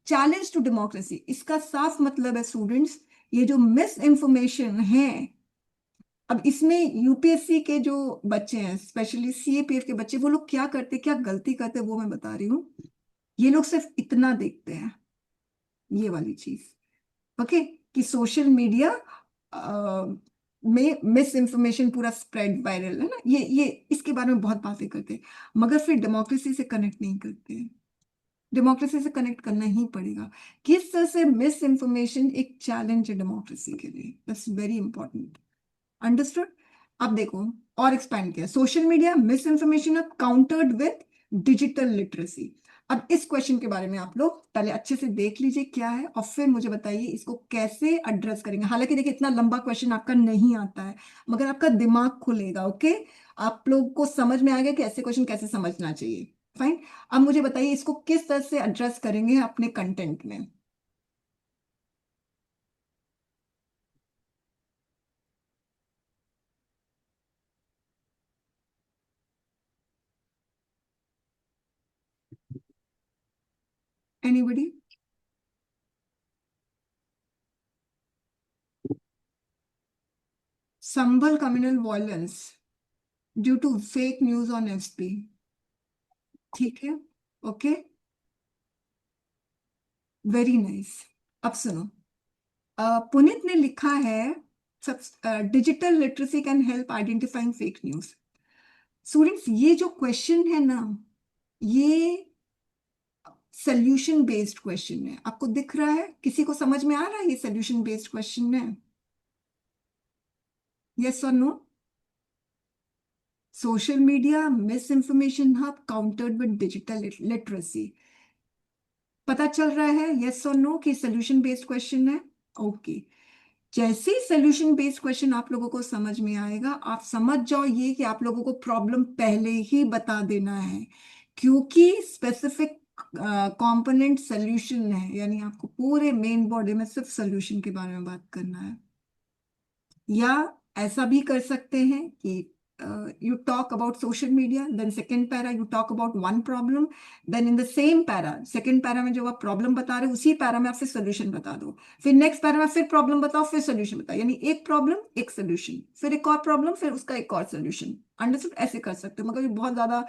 challenge to democracy, इसका साफ मतलब है स्टूडेंट्स, ये जो मिस इन्फॉर्मेशन है, अब इसमें यूपीएससी के जो बच्चे हैं, स्पेशली सीएपीएफ के बच्चे, वो लोग क्या करते, क्या गलती करते, वो मैं बता रही हूँ। ये लोग सिर्फ इतना देखते हैं, ये वाली चीज, ओके, कि सोशल मीडिया में मिस इन्फॉर्मेशन पूरा स्प्रेड वायरल है ना, ये इसके बारे में बहुत बातें करते हैं, मगर फिर डेमोक्रेसी से कनेक्ट नहीं करते हैं। डेमोक्रेसी से कनेक्ट करना ही पड़ेगा। किस तरह से मिस इन्फॉर्मेशन एक चैलेंज है डेमोक्रेसी के लिए, दैट्स वेरी इंपॉर्टेंट। अंडरस्टूड। अब देखो और एक्सपैंड किया, सोशल मीडिया मिस इन्फॉर्मेशन अब काउंटर्ड विद डिजिटल लिटरेसी। अब इस क्वेश्चन के बारे में आप लोग पहले अच्छे से देख लीजिए क्या है, और फिर मुझे बताइए इसको कैसे एड्रेस करेंगे। हालांकि देखिए इतना लंबा क्वेश्चन आपका नहीं आता है, मगर आपका दिमाग खुलेगा, ओके, आप लोग को समझ में आएगा कि ऐसे क्वेश्चन कैसे समझना चाहिए। फाइन। अब मुझे बताइए इसको किस तरह से एड्रेस करेंगे अपने कंटेंट में। Anybody? Sambhal communal violence due to fake news on FP. ठीक है, ओके, वेरी नाइस। अब सुनो, पुनीत ने लिखा है digital literacy can help identifying fake news. Students, ये जो क्वेश्चन है ना, ये सोल्यूशन बेस्ड क्वेश्चन है। आपको दिख रहा है, किसी को समझ में आ रहा है ये सोल्यूशन बेस्ड क्वेश्चन है? यस और no? Social media misinformation hub countered with digital literacy. पता चल रहा है यस और नो कि सोल्यूशन बेस्ड क्वेश्चन है? ओके। जैसे ही सोल्यूशन बेस्ड क्वेश्चन आप लोगों को समझ में आएगा, आप समझ जाओ ये कि आप लोगों को प्रॉब्लम पहले ही बता देना है, क्योंकि स्पेसिफिक कंपोनेंट सोल्यूशन है, यानी आपको पूरे मेन बॉडी में सिर्फ सोल्यूशन के बारे में बात करना है। या ऐसा भी कर सकते हैं कि you talk about social media, then second para you talk about one problem, then in the same para, second para में जो आप प्रॉब्लम बता रहे हो उसी पैरा में आप फिर सोल्यूशन बता दो, फिर नेक्स्ट पैरा में फिर प्रॉब्लम बताओ, फिर सोल्यूशन बताओ, यानी एक प्रॉब्लम एक सोल्यूशन, फिर एक और प्रॉब्लम, फिर उसका एक और सोल्यूशन। अंडरस्टूड? ऐसे कर सकते हो, मगर ये बहुत ज्यादा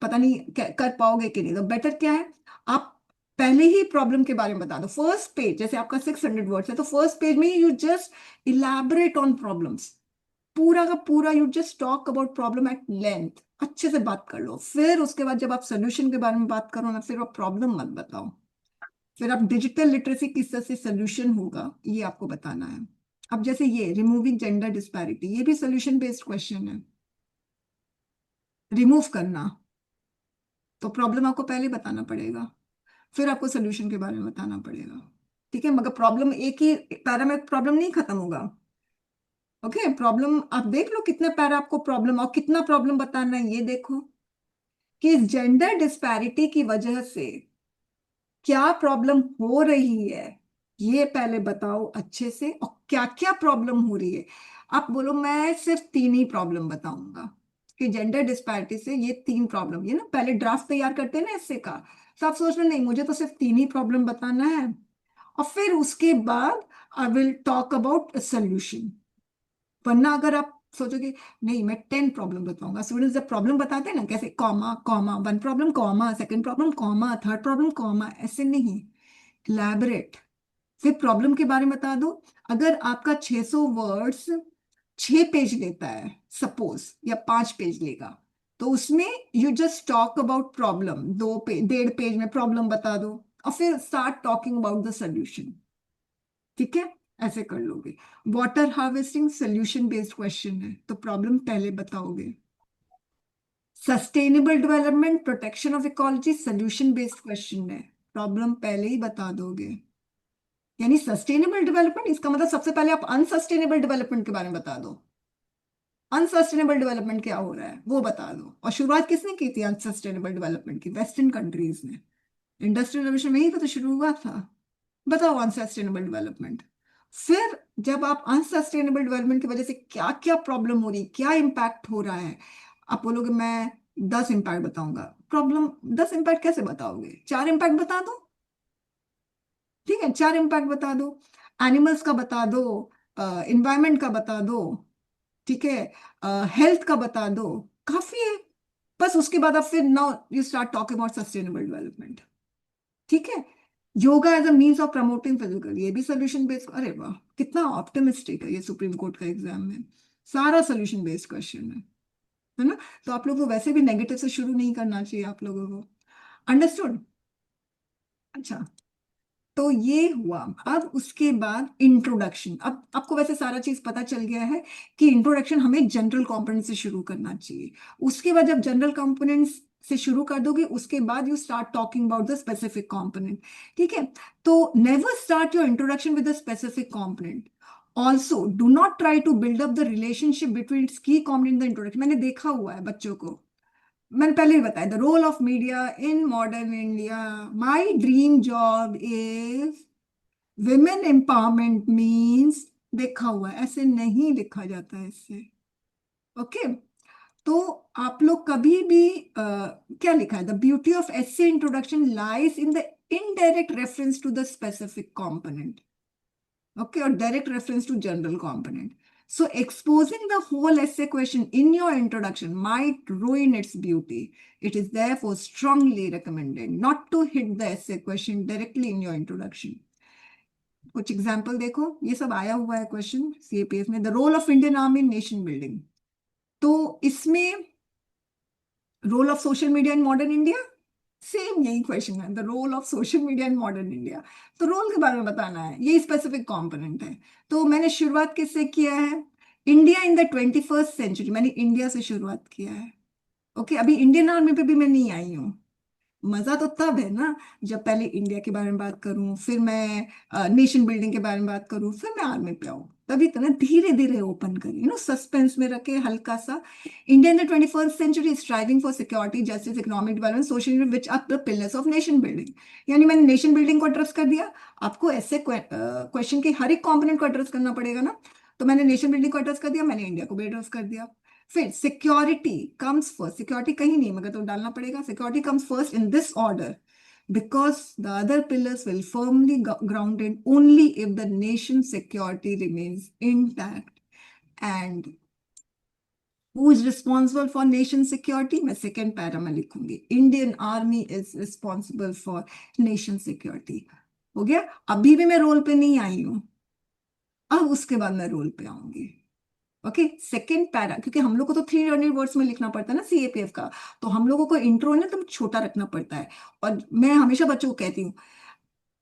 पता नहीं कर पाओगे कि नहीं। तो बेटर क्या है, आप पहले ही प्रॉब्लम के बारे में बता दो। फर्स्ट पेज, जैसे आपका 600 वर्ड्स है तो फर्स्ट पेज में you just elaborate on problems, पूरा का पूरा you just talk about problem at length, अच्छे से बात कर लो। फिर उसके बाद जब आप सोल्यूशन के बारे में बात करो ना, फिर आप प्रॉब्लम मत बताओ, फिर आप डिजिटल लिटरेसी किस तरह से सोल्यूशन होगा ये आपको बताना है। अब जैसे ये रिमूविंग जेंडर डिस्पैरिटी, ये भी सोल्यूशन बेस्ड क्वेश्चन है। रिमूव करना तो प्रॉब्लम आपको पहले बताना पड़ेगा, फिर आपको सोल्यूशन के बारे में बताना पड़ेगा, ठीक है, मगर प्रॉब्लम एक ही पैरा में प्रॉब्लम नहीं खत्म होगा। ओके, प्रॉब्लम आप देख लो कितने पैरा आपको प्रॉब्लम, और कितना प्रॉब्लम बताना है ये देखो, कि इस जेंडर डिस्पैरिटी की वजह से क्या प्रॉब्लम हो रही है ये पहले बताओ अच्छे से, और क्या क्या प्रॉब्लम हो रही है। आप बोलो मैं सिर्फ 3 ही प्रॉब्लम बताऊंगा कि जेंडर डिस्पैरिटी से ये 3 प्रॉब्लम, ये ना पहले ड्राफ्ट तैयार करते हैं ना इससे का, तो आप सोच रहे नहीं मुझे तो सिर्फ 3 ही प्रॉब्लम बताना है, और फिर उसके बाद I will talk about solution. वरना अगर आप सोचोगे नहीं मैं 10 प्रॉब्लम बताऊंगा, स्टूडेंट्स जब प्रॉब्लम बताते हैं ना कैसे comma comma, 1 problem comma, second problem comma, third problem comma, ऐसे नहीं, इलैबोरेट। फिर प्रॉब्लम के बारे में बता दो। अगर आपका 600 वर्ड्स 6 पेज लेता है सपोज, या 5 पेज लेगा, तो उसमें you just talk about problem, 1.5 page में प्रॉब्लम बता दो, और फिर start talking about the solution. ठीक है, ऐसे कर लोगे। Water harvesting solution based question है, तो प्रॉब्लम पहले बताओगे। Sustainable development protection of ecology solution based question है, प्रॉब्लम पहले ही बता दोगे। यानी सस्टेनेबल डेवलपमेंट, इसका मतलब सबसे पहले आप अनसस्टेनेबल डेवलपमेंट के बारे में बता दो। अनसस्टेनेबल डेवलपमेंट क्या हो रहा है वो बता दो। और शुरुआत किसने की थी अनसस्टेनेबल डेवलपमेंट की? वेस्टर्न कंट्रीज ने। इंडस्ट्रियल रेवोल्यूशन में ही तो शुरू हुआ था। बताओ अनसस्टेनेबल डेवलपमेंट। फिर जब आप अनसस्टेनेबल डेवलपमेंट की वजह से क्या क्या प्रॉब्लम हो रही, क्या इम्पैक्ट हो रहा है, आप बोलोगे मैं 10 इम्पैक्ट बताऊंगा। प्रॉब्लम 10 इम्पैक्ट कैसे बताओगे? 4 इम्पैक्ट बता दो। ठीक है, 4 इम्पैक्ट बता दो। एनिमल्स का बता दो, इन्वायरमेंट का बता दो, ठीक है, हेल्थ का बता दो, काफी है। बस उसके बाद आप फिर now you start talking about sustainable development. ठीक है, yoga as a means of promoting physical, ये भी सोल्यूशन बेस्ड। अरे वाह, कितना ऑप्टिमिस्टिक है ये सुप्रीम कोर्ट का एग्जाम में, सारा सोल्यूशन बेस्ड क्वेश्चन है ना। तो आप लोगों को वैसे भी नेगेटिव से शुरू नहीं करना चाहिए आप लोगों को। अंडरस्टूड? अच्छा, तो ये हुआ। अब उसके बाद इंट्रोडक्शन। अब आपको वैसे सारा चीज पता चल गया है कि इंट्रोडक्शन हमें जनरल कंपोनेंट से शुरू करना चाहिए। उसके बाद जब जनरल कंपोनेंट्स से शुरू कर दोगे, उसके बाद you start talking about the specific component. ठीक है, तो never start your introduction with the specific component. Also do not try to build up the relationship between its key component in the introduction. मैंने देखा हुआ है बच्चों को, मैंने पहले ही बताया, the role of media in modern India, my dream job is women empowerment means, देखा हुआ है, ऐसे नहीं लिखा जाता है इससे। ओके, तो आप लोग कभी भी क्या लिखा है, the beauty of essay introduction lies in the indirect reference to the specific component, okay, or direct reference to general component. So exposing the whole essay question in your introduction might ruin its beauty. It is therefore strongly recommended not to hit the essay question directly in your introduction. कुछ example देखो, ये सब आया हुआ है question CAPF में। The role of Indian army in nation building, तो इसमें role of social media in modern India, same यही क्वेश्चन है, the role of social media in modern India. तो रोल के बारे में बताना है, ये स्पेसिफिक कंपोनेंट है। तो मैंने शुरुआत किससे किया है? India in the 21st century, मैंने इंडिया से शुरुआत किया है। ओके, अभी इंडियन आर्मी पे भी मैं नहीं आई हूँ। मजा तो तब है ना जब पहले इंडिया के बारे में बात करूं, फिर मैं नेशन बिल्डिंग के बारे में बात करूं, फिर मैं आर्मी पे आऊं। तभी तो ना धीरे धीरे ओपन करी, सस्पेंस में रखे हल्का सा। India in the 21st century striving for security, justice, economic development, social, which are the pillars of nation building. यानी मैंने नेशन बिल्डिंग को एड्रेस कर दिया। आपको ऐसे क्वेश्चन के हर एक कॉम्पोनेंट को एड्रेस करना पड़ेगा ना, तो मैंने नेशन बिल्डिंग को एड्रेस कर दिया, मैंने इंडिया को भी एड्रेस कर दिया। फिर सिक्योरिटी कम्स फर्स्ट, सिक्योरिटी कहीं नहीं मगर तो डालना पड़ेगा, security comes first in this order because the other pillars will firmly grounded only if the nation's security remains intact. And who is responsible for nation security? मैं second para में लिखूंगी, Indian Army is responsible for nation security। हो गया? अभी भी मैं role पे नहीं आई हूं, अब उसके बाद मैं रोल पे आऊंगी। ओके, सेकेंड पैरा, क्योंकि हम लोग को तो 300 वर्ड्स में लिखना पड़ता है ना सीएपीएफ का, तो हम लोगों को इंट्रो ना तो छोटा रखना पड़ता है। और मैं हमेशा बच्चों को कहती हूँ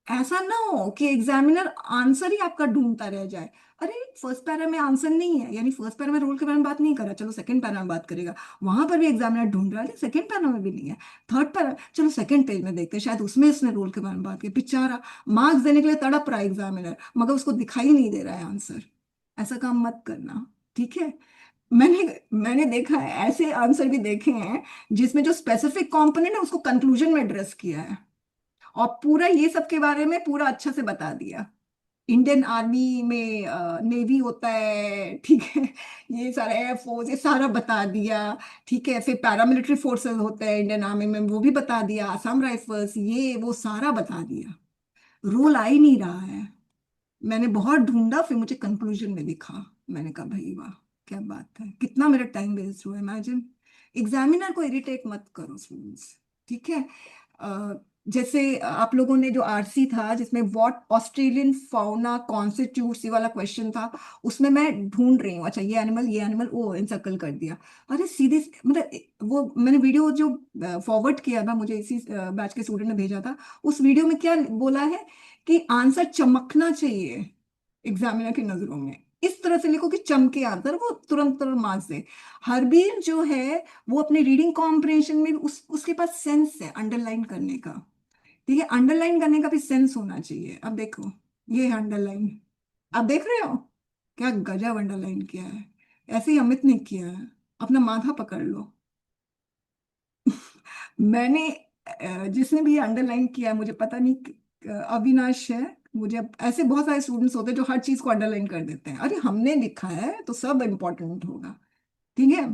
ऐसा ना हो कि एग्जामिनर आंसर ही आपका ढूंढता रह जाए। अरे फर्स्ट पैरा में आंसर नहीं है, यानी फर्स्ट पैरा में रोल के बारे में बात नहीं कर रहा, चलो सेकंड पैरा में बात करेगा, वहां पर भी एग्जामिनर ढूंढ रहा है, सेकंड पैरा में भी नहीं है, थर्ड पैरा, चलो सेकंड पेज में देखते हैं शायद उसमें उसने रोल के बारे में बात की। बेचारा मार्क्स देने के लिए तड़प रहा है एग्जामिनर, मगर उसको दिखाई नहीं दे रहा है आंसर। ऐसा काम मत करना, ठीक है। मैंने मैंने देखा है, ऐसे आंसर भी देखे हैं जिसमें जो स्पेसिफिक कंपोनेंट है उसको कंक्लूजन में एड्रेस किया है, और पूरा ये सब के बारे में पूरा अच्छा से बता दिया। इंडियन आर्मी में नेवी होता है, ठीक है, ये सारा एयरफोर्स, ये सारा बता दिया। ठीक है, फिर पैरामिलिट्री फोर्सेस होते हैं इंडियन आर्मी में, वो भी बता दिया, आसाम राइफल्स, ये वो सारा बता दिया। रोल आ ही नहीं रहा है। मैंने बहुत ढूंढा, फिर मुझे कंक्लूजन में दिखा। मैंने कहा भाई वाह, क्या बात है, कितना मेरा टाइम वेस्ट हुआ, इमेजिन। एग्जामिनर को इरिटेट मत करो स्टूडेंट्स, ठीक है। अ, जैसे आप लोगों ने जो आरसी था, जिसमें व्हाट ऑस्ट्रेलियन फाउना कॉन्स्टिट्यूट्स ये वाला क्वेश्चन था, उसमें मैं ढूंढ रही हूँ, अच्छा ये एनिमल ओ इंसर्कल कर दिया। अरे सीधे मतलब वो मैंने वीडियो जो फॉरवर्ड किया था, मुझे इसी बैच के स्टूडेंट ने भेजा था, उस वीडियो में क्या बोला है कि आंसर चमकना चाहिए एग्जामिनर की नजरों में। इस तरह से लिखो कि चमके आंसर, वो तुरंत तुरंत मार्क्स दे। हरबीर जो है वो अपने रीडिंग कॉम्प्रिहेंशन में उसके पास सेंस है अंडरलाइन करने का, ठीक है, अंडरलाइन करने का भी सेंस होना चाहिए। अब देखो, ये है अंडरलाइन, आप देख रहे हो क्या गजब अंडरलाइन किया है। ऐसे ही अमित ने किया है, अपना माथा पकड़ लो। मैंने जिसने भी अंडरलाइन किया है, मुझे पता नहीं अविनाश है, मुझे ऐसे बहुत सारे स्टूडेंट्स होते हैं जो हर चीज को अंडरलाइन कर देते हैं। अरे हमने लिखा है तो सब इम्पोर्टेंट होगा, ठीक है।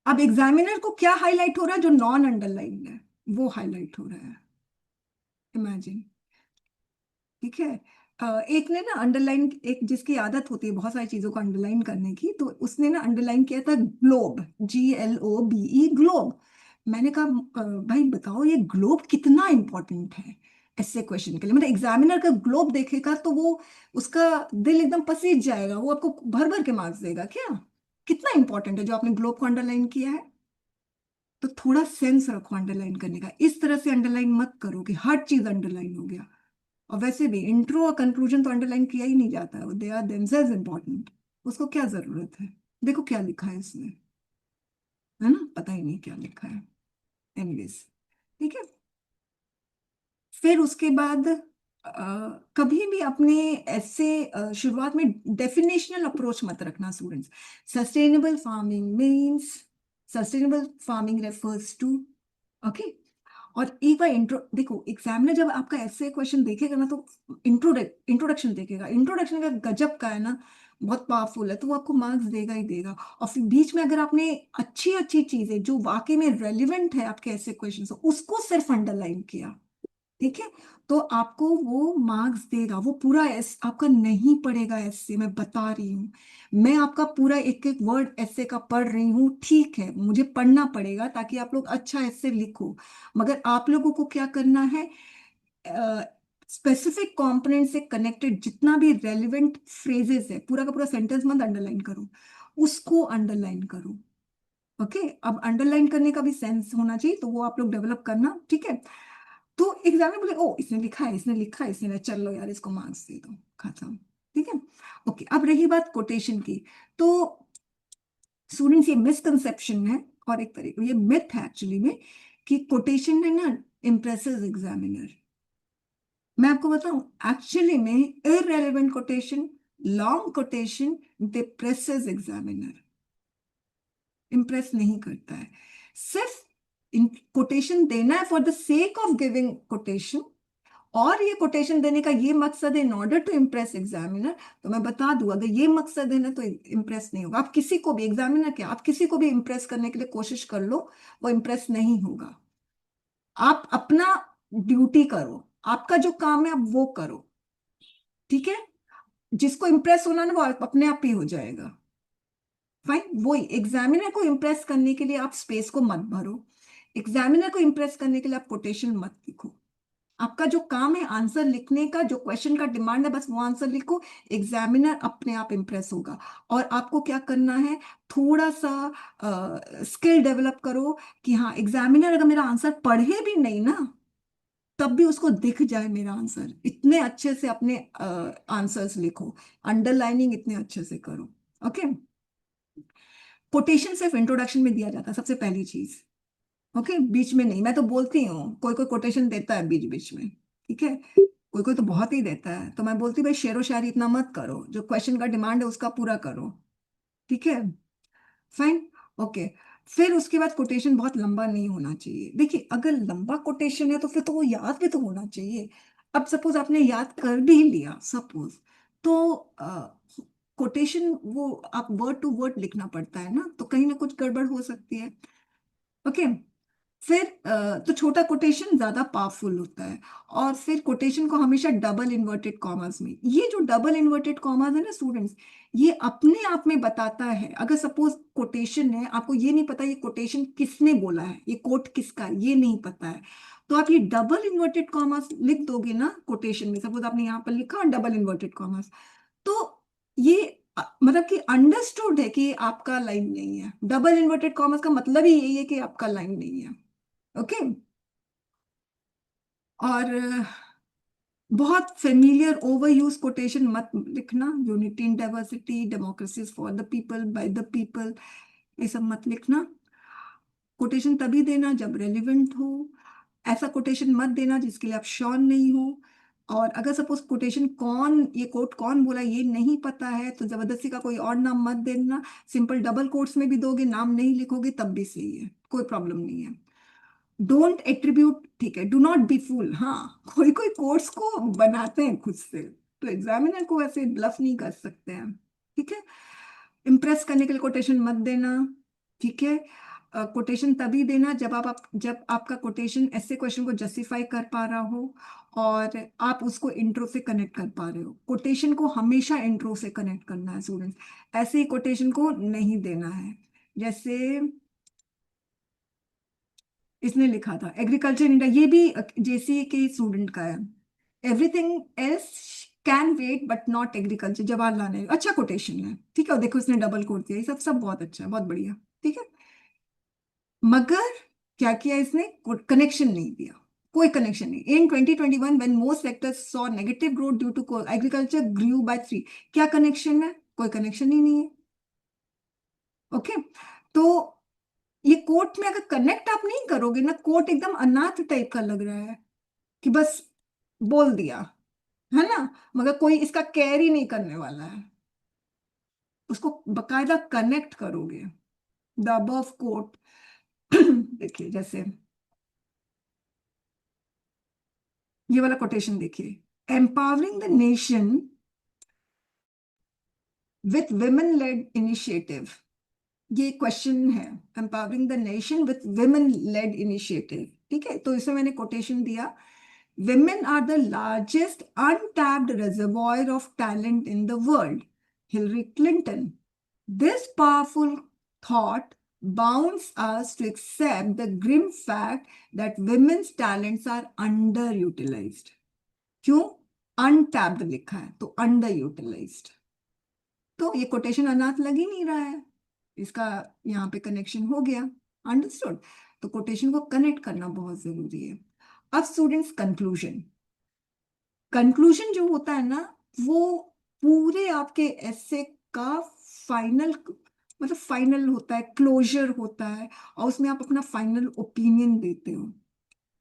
अब एग्जामिनर को क्या हाईलाइट हो रहा है, जो नॉन अंडरलाइन है वो हाईलाइट हो रहा है, इमेजिन, ठीक है। एक ने ना अंडरलाइन, एक जिसकी आदत होती है बहुत सारी चीजों को अंडरलाइन करने की, तो उसने ना अंडरलाइन किया था ग्लोब, GLOBE, ग्लोब। मैंने कहा भाई बताओ ये ग्लोब कितना इंपॉर्टेंट है ऐसे क्वेश्चन के लिए, मतलब एग्जामिनर का ग्लोब देखेगा तो वो उसका दिल एकदम पसीज जाएगा, वो आपको भर भर के मार्क्स देगा क्या। कितना इंपॉर्टेंट है जो आपने ग्लोब को अंडरलाइन किया है। तो थोड़ा सेंस रखो अंडरलाइन करने का, इस तरह से अंडरलाइन मत करो कि हर चीज अंडरलाइन हो गया। और वैसे भी इंट्रो और कंक्लूजन तो अंडरलाइन किया ही नहीं जाता है, दे आर देमसेल्व्स इंपॉर्टेंट, उसको क्या जरूरत है। देखो क्या लिखा है इसमें, है ना, पता ही नहीं क्या लिखा है। एनीवेज, ठीक है। फिर उसके बाद कभी भी अपने ऐसे शुरुआत में डेफिनेशनल अप्रोच मत रखना students. Sustainable farming means, sustainable farming refers to, okay. और एक बार इंट्रो देखो, एग्जामिनर जब आपका ऐसे क्वेश्चन देखेगा ना, तो इंट्रोडक्शन देखेगा, इंट्रोडक्शन का गजब का है ना, बहुत पावरफुल है, तो वो आपको मार्क्स देगा ही देगा। और फिर बीच में अगर आपने अच्छी अच्छी चीजें जो वाकई में रेलिवेंट है आपके ऐसे क्वेश्चन, उसको सिर्फ अंडरलाइन किया, ठीक है, तो आपको वो मार्क्स देगा। वो पूरा एस आपका नहीं पड़ेगा ऐसे, मैं बता रही हूँ। मैं आपका पूरा एक एक वर्ड ऐसे का पढ़ रही हूँ, ठीक है, मुझे पढ़ना पड़ेगा ताकि आप लोग अच्छा ऐसे लिखो। मगर आप लोगों को क्या करना है, स्पेसिफिक कंपोनेंट से कनेक्टेड जितना भी रेलिवेंट फ्रेजेस है, पूरा का पूरा सेंटेंस मत अंडरलाइन करो, उसको अंडरलाइन करो, ओके। अब अंडरलाइन करने का भी सेंस होना चाहिए, तो वो आप लोग डेवलप करना, ठीक है। तो एग्जाम में बोले ओ इसने लिखा है, इसने लिखा है, इसने, चलो यार इसको मार्क्स दे दो, खत्म, ठीक है। ओके, अब रही बात कोटेशन की, तो स्टूडेंट्स ये मिसकंसेप्शन है, और एक तरीके ये मिथ है एक्चुअली में, कि कोटेशन है ना इम्प्रेसेस एग्जामिनर। मैं आपको बताऊं, एक्चुअली में irrelevant quotation, long quotation depresses examiner, impress नहीं करता है। सिर्फ कोटेशन देना है for the sake of giving quotation, और ये कोटेशन देने का ये मकसद है in order to impress examiner. तो मैं बता दूं, अगर ये मकसद है ना तो इम्प्रेस नहीं होगा। आप किसी को भी, एग्जामिनर क्या, आप किसी को भी इम्प्रेस करने के लिए कोशिश कर लो, वो इम्प्रेस नहीं होगा। आप अपना ड्यूटी करो, आपका जो काम है आप वो करो, ठीक है। जिसको इम्प्रेस होना ना वो अपने आप ही हो जाएगा। फाइन, वही एग्जामिनर को इम्प्रेस करने के लिए आप स्पेस को मत भरो, एग्जामिनर को इम्प्रेस करने के लिए आप कोटेशन मत लिखो। आपका जो काम है आंसर लिखने का, जो क्वेश्चन का डिमांड है बस वो आंसर लिखो, एग्जामिनर अपने आप इंप्रेस होगा। और आपको क्या करना है, थोड़ा सा स्किल डेवलप करो कि हाँ एग्जामिनर अगर मेरा आंसर पढ़े भी नहीं ना, तब भी उसको दिख जाए मेरा आंसर। इतने अच्छे से अपने आंसर्स लिखो, अंडरलाइनिंग इतने अच्छे से करो, ओके। कोटेशन सिर्फ इंट्रोडक्शन में दिया जाता है, सबसे पहली चीज, ओके, बीच में नहीं। मैं तो बोलती हूँ, कोई कोई कोटेशन देता है बीच बीच में, ठीक है, कोई कोई तो बहुत ही देता है, तो मैं बोलती हूँ भाई शेरो शायरी इतना मत करो, जो क्वेश्चन का डिमांड है उसका पूरा करो, ठीक है, फाइन, ओके। फिर उसके बाद कोटेशन बहुत लंबा नहीं होना चाहिए। देखिए अगर लंबा कोटेशन है तो फिर तो वो याद भी तो होना चाहिए। अब सपोज आपने याद कर भी लिया सपोज, तो कोटेशन वो आप वर्ड टू वर्ड लिखना पड़ता है ना, तो कहीं ना कुछ गड़बड़ हो सकती है। ओके, फिर तो छोटा कोटेशन ज्यादा पावरफुल होता है। और फिर कोटेशन को हमेशा डबल इन्वर्टेड कॉमास में, ये जो डबल इन्वर्टेड कॉमास है ना स्टूडेंट्स, ये अपने आप में बताता है। अगर सपोज कोटेशन है, आपको ये नहीं पता ये कोटेशन किसने बोला है, ये कोट किसका है, ये नहीं पता है, तो आप ये डबल इन्वर्टेड कॉमास लिख दोगे ना कोटेशन में, सपोज आपने यहाँ पर लिखा डबल इन्वर्टेड कॉमास, तो ये मतलब कि अंडरस्टूड है कि ये आपका लाइन नहीं है। डबल इन्वर्टेड कॉमास का मतलब ही यही है कि आपका लाइन नहीं है। ओके, और बहुत फेमिलियर ओवर यूज कोटेशन मत लिखना। Unity in diversity, democracy for the people, by the people, ये सब मत लिखना। कोटेशन तभी देना जब रेलिवेंट हो। ऐसा कोटेशन मत देना जिसके लिए आप श्योर नहीं हो। और अगर सपोज कोटेशन कौन, ये कोट कौन बोला ये नहीं पता है, तो जबरदस्ती का कोई और नाम मत देना। सिंपल डबल कोट्स में भी दोगे, नाम नहीं लिखोगे तब भी सही है, कोई प्रॉब्लम नहीं है। डोंट एट्रीब्यूट, ठीक है, डू नॉट बी फूल। हाँ, कोई कोई कोर्स को बनाते हैं खुद से, तो एग्जामिनर को ऐसे ब्लफ नहीं कर सकते हैं। ठीक है, इम्प्रेस करने के लिए कोटेशन मत देना। ठीक है, कोटेशन तभी देना जब आपका कोटेशन ऐसे क्वेश्चन को जस्टिफाई कर पा रहा हो और आप उसको इंट्रो से कनेक्ट कर पा रहे हो। कोटेशन को हमेशा इंट्रो से कनेक्ट करना है स्टूडेंट्स, ऐसे ही कोटेशन को नहीं देना है। जैसे इसने लिखा था एग्रीकल्चर इंडिया, ये भी जेसीए के स्टूडेंट का है। Everything else can wait but not agriculture, Jawaharlal Nehru, अच्छा कोटेशन है। ठीक है, और देखो इसने डबल कोट दिया, ये सब सब बहुत अच्छा है, बहुत बढ़िया। ठीक है, मगर क्या किया इसने, कनेक्शन नहीं दिया, कोई कनेक्शन नहीं। In 2021 when most sectors saw negative growth due to agriculture grew by 3, क्या कनेक्शन है, कोई कनेक्शन ही नहीं है। ओके, तो ये कोर्ट में अगर कनेक्ट आप नहीं करोगे ना, कोर्ट एकदम अनाथ टाइप का लग रहा है कि बस बोल दिया है ना, मगर कोई इसका केयर ही नहीं करने वाला है। उसको बकायदा कनेक्ट करोगे। द अबव कोर्ट देखिए, जैसे ये वाला कोटेशन देखिए, empowering the nation with women lead initiative, ये क्वेश्चन है, empowering the nation with women lead initiative. ठीक है, तो इसमें मैंने कोटेशन दिया, women are the largest untapped reservoir of talent in the world. Hillary Clinton. This powerful thought bounds us to accept the grim fact that women's talents are underutilized. क्यों untapped लिखा है, तो underutilized, तो ये quotation अनाथ लग ही नहीं रहा है, इसका यहाँ पे कनेक्शन हो गया। अंडरस्टूड, तो कोटेशन को कनेक्ट करना बहुत जरूरी है। अब स्टूडेंट्स कंक्लूजन, कंक्लूजन जो होता है ना, वो पूरे आपके एसे का फाइनल, मतलब फाइनल होता है, क्लोजर होता है, और उसमें आप अपना फाइनल ओपिनियन देते हो,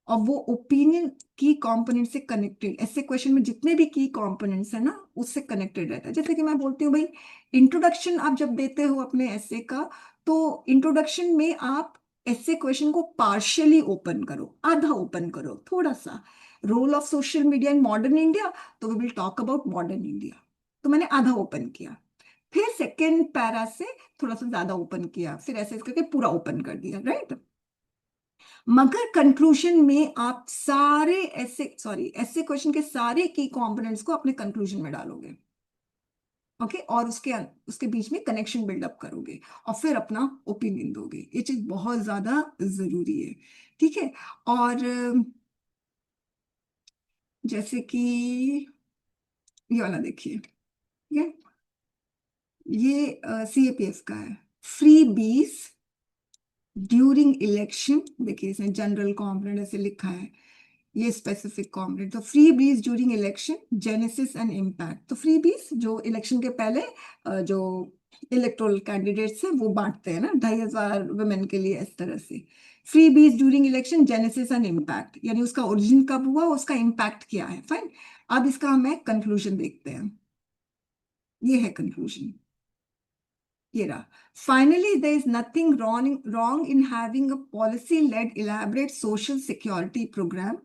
और वो ओपिनियन की कंपोनेंट से कनेक्टेड, ऐसे क्वेश्चन में जितने भी की कंपोनेंट्स है ना उससे कनेक्टेड रहता है। जैसे कि मैं बोलती हूँ भाई, इंट्रोडक्शन आप जब देते हो अपने ऐसे का, तो इंट्रोडक्शन में आप ऐसे क्वेश्चन को पार्शियली ओपन करो, आधा ओपन करो थोड़ा सा, role of social media in modern India, तो we will talk about modern India, तो मैंने आधा ओपन किया। फिर सेकेंड पैरा से थोड़ा सा ज्यादा ओपन किया, फिर ऐसे करके पूरा ओपन कर दिया, राइट। मगर कंक्लूजन में आप सारे ऐसे क्वेश्चन के सारे की कंपोनेंट्स को अपने कंक्लूजन में डालोगे। ओके, और उसके बीच में कनेक्शन बिल्डअप करोगे और फिर अपना ओपिनियन दोगे। ये चीज बहुत ज्यादा जरूरी है। ठीक है, और जैसे कि ये वाला देखिए, ये सीएपीएफ का है, फ्री बीस ड्यूरिंग इलेक्शन। देखिए इसमें जनरल कॉम्पोनेंट ऐसे लिखा है, ये स्पेसिफिक कॉम्पोनेंट, तो फ्री बीज during election, genesis and impact. तो फ्री बीज जो इलेक्शन के पहले जो इलेक्टोरल कैंडिडेट्स हैं वो बांटते हैं ना 2500 वुमेन के लिए, इस तरह से। फ्री बीज during election, genesis and impact, यानी उसका ओरिजिन कब हुआ, उसका इम्पैक्ट क्या है। फाइन, अब इसका हमें कंक्लूजन देखते हैं। ये है कंक्लूजन, ये रहा, finally there is nothing wrong in having a policy led elaborate social security program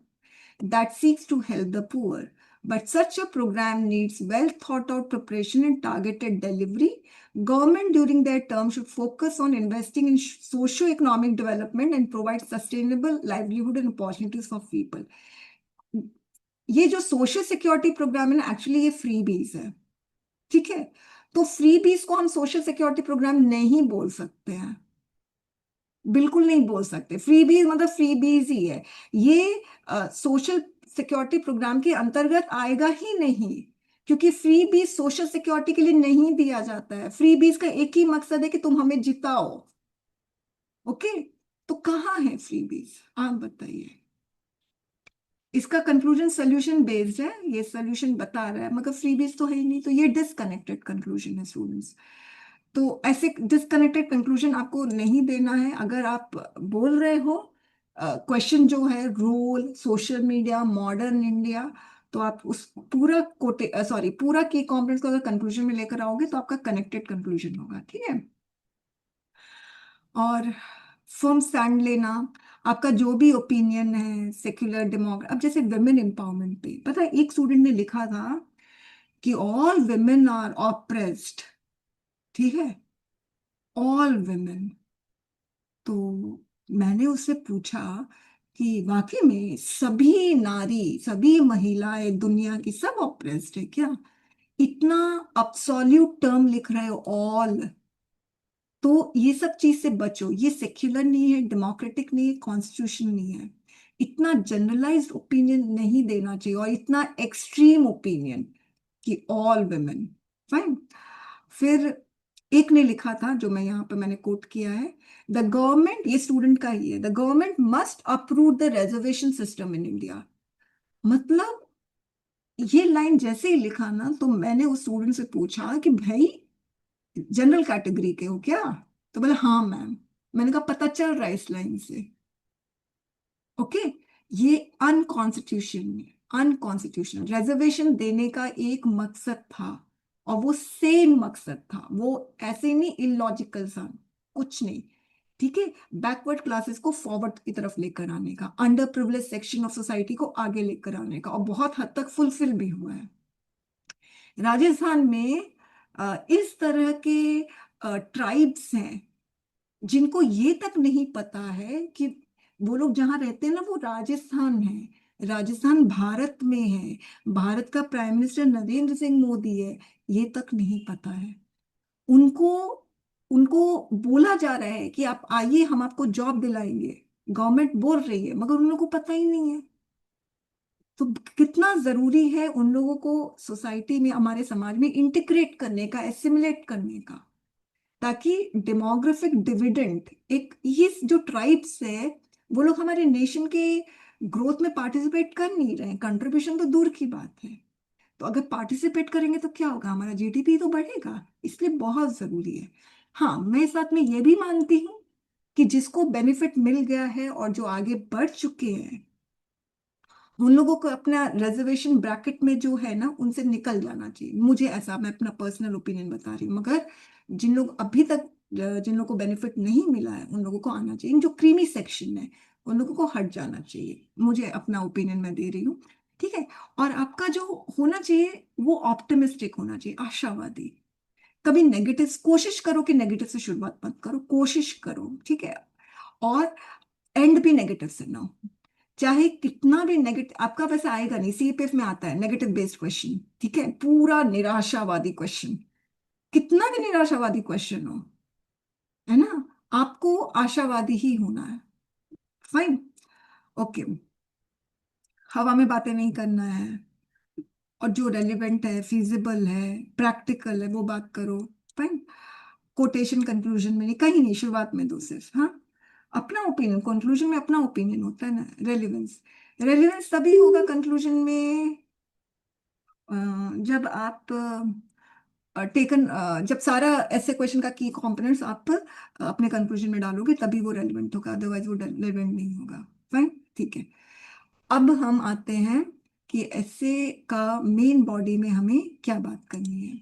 that seeks to help the poor. But such a program needs well thought out preparation and targeted delivery. Government during their term should focus on investing in socio-economic development and provide sustainable livelihood and opportunities for people. ये जो social security programme है ना, actually ये free बीज है, ठीक है। तो फ्री बीज को हम सोशल सिक्योरिटी प्रोग्राम नहीं बोल सकते हैं, बिल्कुल नहीं बोल सकते। फ्री बीज मतलब फ्री बीज ही है, ये सोशल सिक्योरिटी प्रोग्राम के अंतर्गत आएगा ही नहीं, क्योंकि फ्री बीज सोशल सिक्योरिटी के लिए नहीं दिया जाता है। फ्री बीज का एक ही मकसद है कि तुम हमें जिताओ, ओके। तो कहाँ है फ्री बीज, आप बताइए। इसका कंक्लूजन सोल्यूशन बेस्ड है, ये सोल्यूशन बता रहा है मगर फ्री बीज तो है ही नहीं, तो ये डिसकनेक्टेड कंक्लूजन है स्टूडेंट्स। तो ऐसे डिसकनेक्टेड कंक्लूजन आपको नहीं देना है। अगर आप बोल रहे हो क्वेश्चन जो है role social media modern India, तो आप उस पूरा पूरा की कॉम्पोनेंट्स को अगर कंक्लूजन में लेकर आओगे तो आपका कनेक्टेड कंक्लूजन होगा, ठीक है। और फर्म स्टैंड लेना, आपका जो भी ओपिनियन है सेक्युलर डेमोक्रेट। अब जैसे वुमेन एम्पावरमेंट पे पता है एक स्टूडेंट ने लिखा था कि ऑल वुमेन आर ऑप्रेस्ड, ठीक है, ऑल वुमेन। तो मैंने उससे पूछा कि वाकई में सभी नारी सभी महिलाएं दुनिया की सब ऑप्रेस्ड है क्या? इतना अब्सोल्यूट टर्म लिख रहे हो ऑल, तो ये सब चीज से बचो। ये सेक्युलर नहीं है, डेमोक्रेटिक नहीं है, कॉन्स्टिट्यूशन नहीं है। इतना जनरलाइज्ड ओपिनियन नहीं देना चाहिए और इतना एक्सट्रीम ओपिनियन कि ऑल वुमेन, फाइन। फिर एक ने लिखा था जो मैं यहाँ पे मैंने कोट किया है, द गवर्नमेंट, ये स्टूडेंट का ही है, the government must approve the reservation system in India. मतलब ये लाइन जैसे ही लिखा ना, तो मैंने उस स्टूडेंट से पूछा कि भाई जनरल कैटेगरी के हो क्या? तो बोले हाँ मैम। मैंने कहा पता चल रहा है इस लाइन से, ओके। ये अनकॉन्स्टिट्यूशनल रिजर्वेशन देने का एक मकसद था और वो सेम मकसद था, वो ऐसे नहीं इलॉजिकल सा कुछ नहीं, ठीक है। बैकवर्ड क्लासेस को फॉरवर्ड की तरफ लेकर आने का, under privilege section of society को आगे लेकर आने का, और बहुत हद तक फुलफिल भी हुआ है। राजस्थान में इस तरह के ट्राइब्स हैं जिनको ये तक नहीं पता है कि वो लोग जहाँ रहते हैं ना वो राजस्थान है, राजस्थान भारत में है, भारत का प्राइम मिनिस्टर नरेंद्र सिंह मोदी है, ये तक नहीं पता है उनको। उनको बोला जा रहा है कि आप आइए हम आपको जॉब दिलाएंगे, गवर्नमेंट बोल रही है, मगर उन लोगों को पता ही नहीं है। तो कितना जरूरी है उन लोगों को सोसाइटी में, हमारे समाज में इंटीग्रेट करने का, एसिमिलेट करने का, ताकि डेमोग्राफिक डिविडेंड, एक ये जो ट्राइब्स है वो लोग हमारे नेशन के ग्रोथ में पार्टिसिपेट कर नहीं रहे हैं, कंट्रीब्यूशन तो दूर की बात है। तो अगर पार्टिसिपेट करेंगे तो क्या होगा, हमारा जीडीपी तो बढ़ेगा, इसलिए बहुत जरूरी है। हाँ, मैं साथ में ये भी मानती हूँ कि जिसको बेनिफिट मिल गया है और जो आगे बढ़ चुके हैं उन लोगों को अपना रिजर्वेशन ब्रैकेट में जो है ना उनसे निकल जाना चाहिए, मुझे ऐसा, मैं अपना पर्सनल ओपिनियन बता रही हूँ। मगर जिन लोग अभी तक जिन लोगों को बेनिफिट नहीं मिला है उन लोगों को आना चाहिए, जो क्रीमी सेक्शन है उन लोगों को हट जाना चाहिए, मुझे अपना ओपिनियन मैं दे रही हूँ, ठीक है। और आपका जो होना चाहिए वो ऑप्टिमिस्टिक होना चाहिए, आशावादी। कभी नेगेटिव, कोशिश करो कि नेगेटिव से शुरुआत मत करो, कोशिश करो, ठीक है। और एंड भी नेगेटिव से ना हो, चाहे कितना भी नेगेटिव आपका, वैसे आएगा नहीं, सीपीएफ में आता है नेगेटिव बेस्ड क्वेश्चन, ठीक है, पूरा निराशावादी क्वेश्चन, कितना भी निराशावादी क्वेश्चन हो, है ना, आपको आशावादी ही होना है, फाइन, ओके। हवा में बातें नहीं करना है, और जो रेलिवेंट है, फिजिबल है, प्रैक्टिकल है वो बात करो, फाइन। कोटेशन कंक्लूजन में नहीं, कहीं नहीं, शुरुआत में दो सिर्फ, हाँ। अपना ओपिनियन कंक्लूजन में, अपना ओपिनियन होता है ना। रेलिवेंस, रेलिवेंस तभी होगा कंक्लूजन में जब आप जब सारा ऐसे क्वेश्चन का की कंपोनेंट्स आप अपने कंक्लूजन में डालोगे तभी वो रेलिवेंट होगा, अदरवाइज वो रेलिवेंट नहीं होगा, फाइन, ठीक है। अब हम आते हैं कि ऐसे का मेन बॉडी में हमें क्या बात करनी है।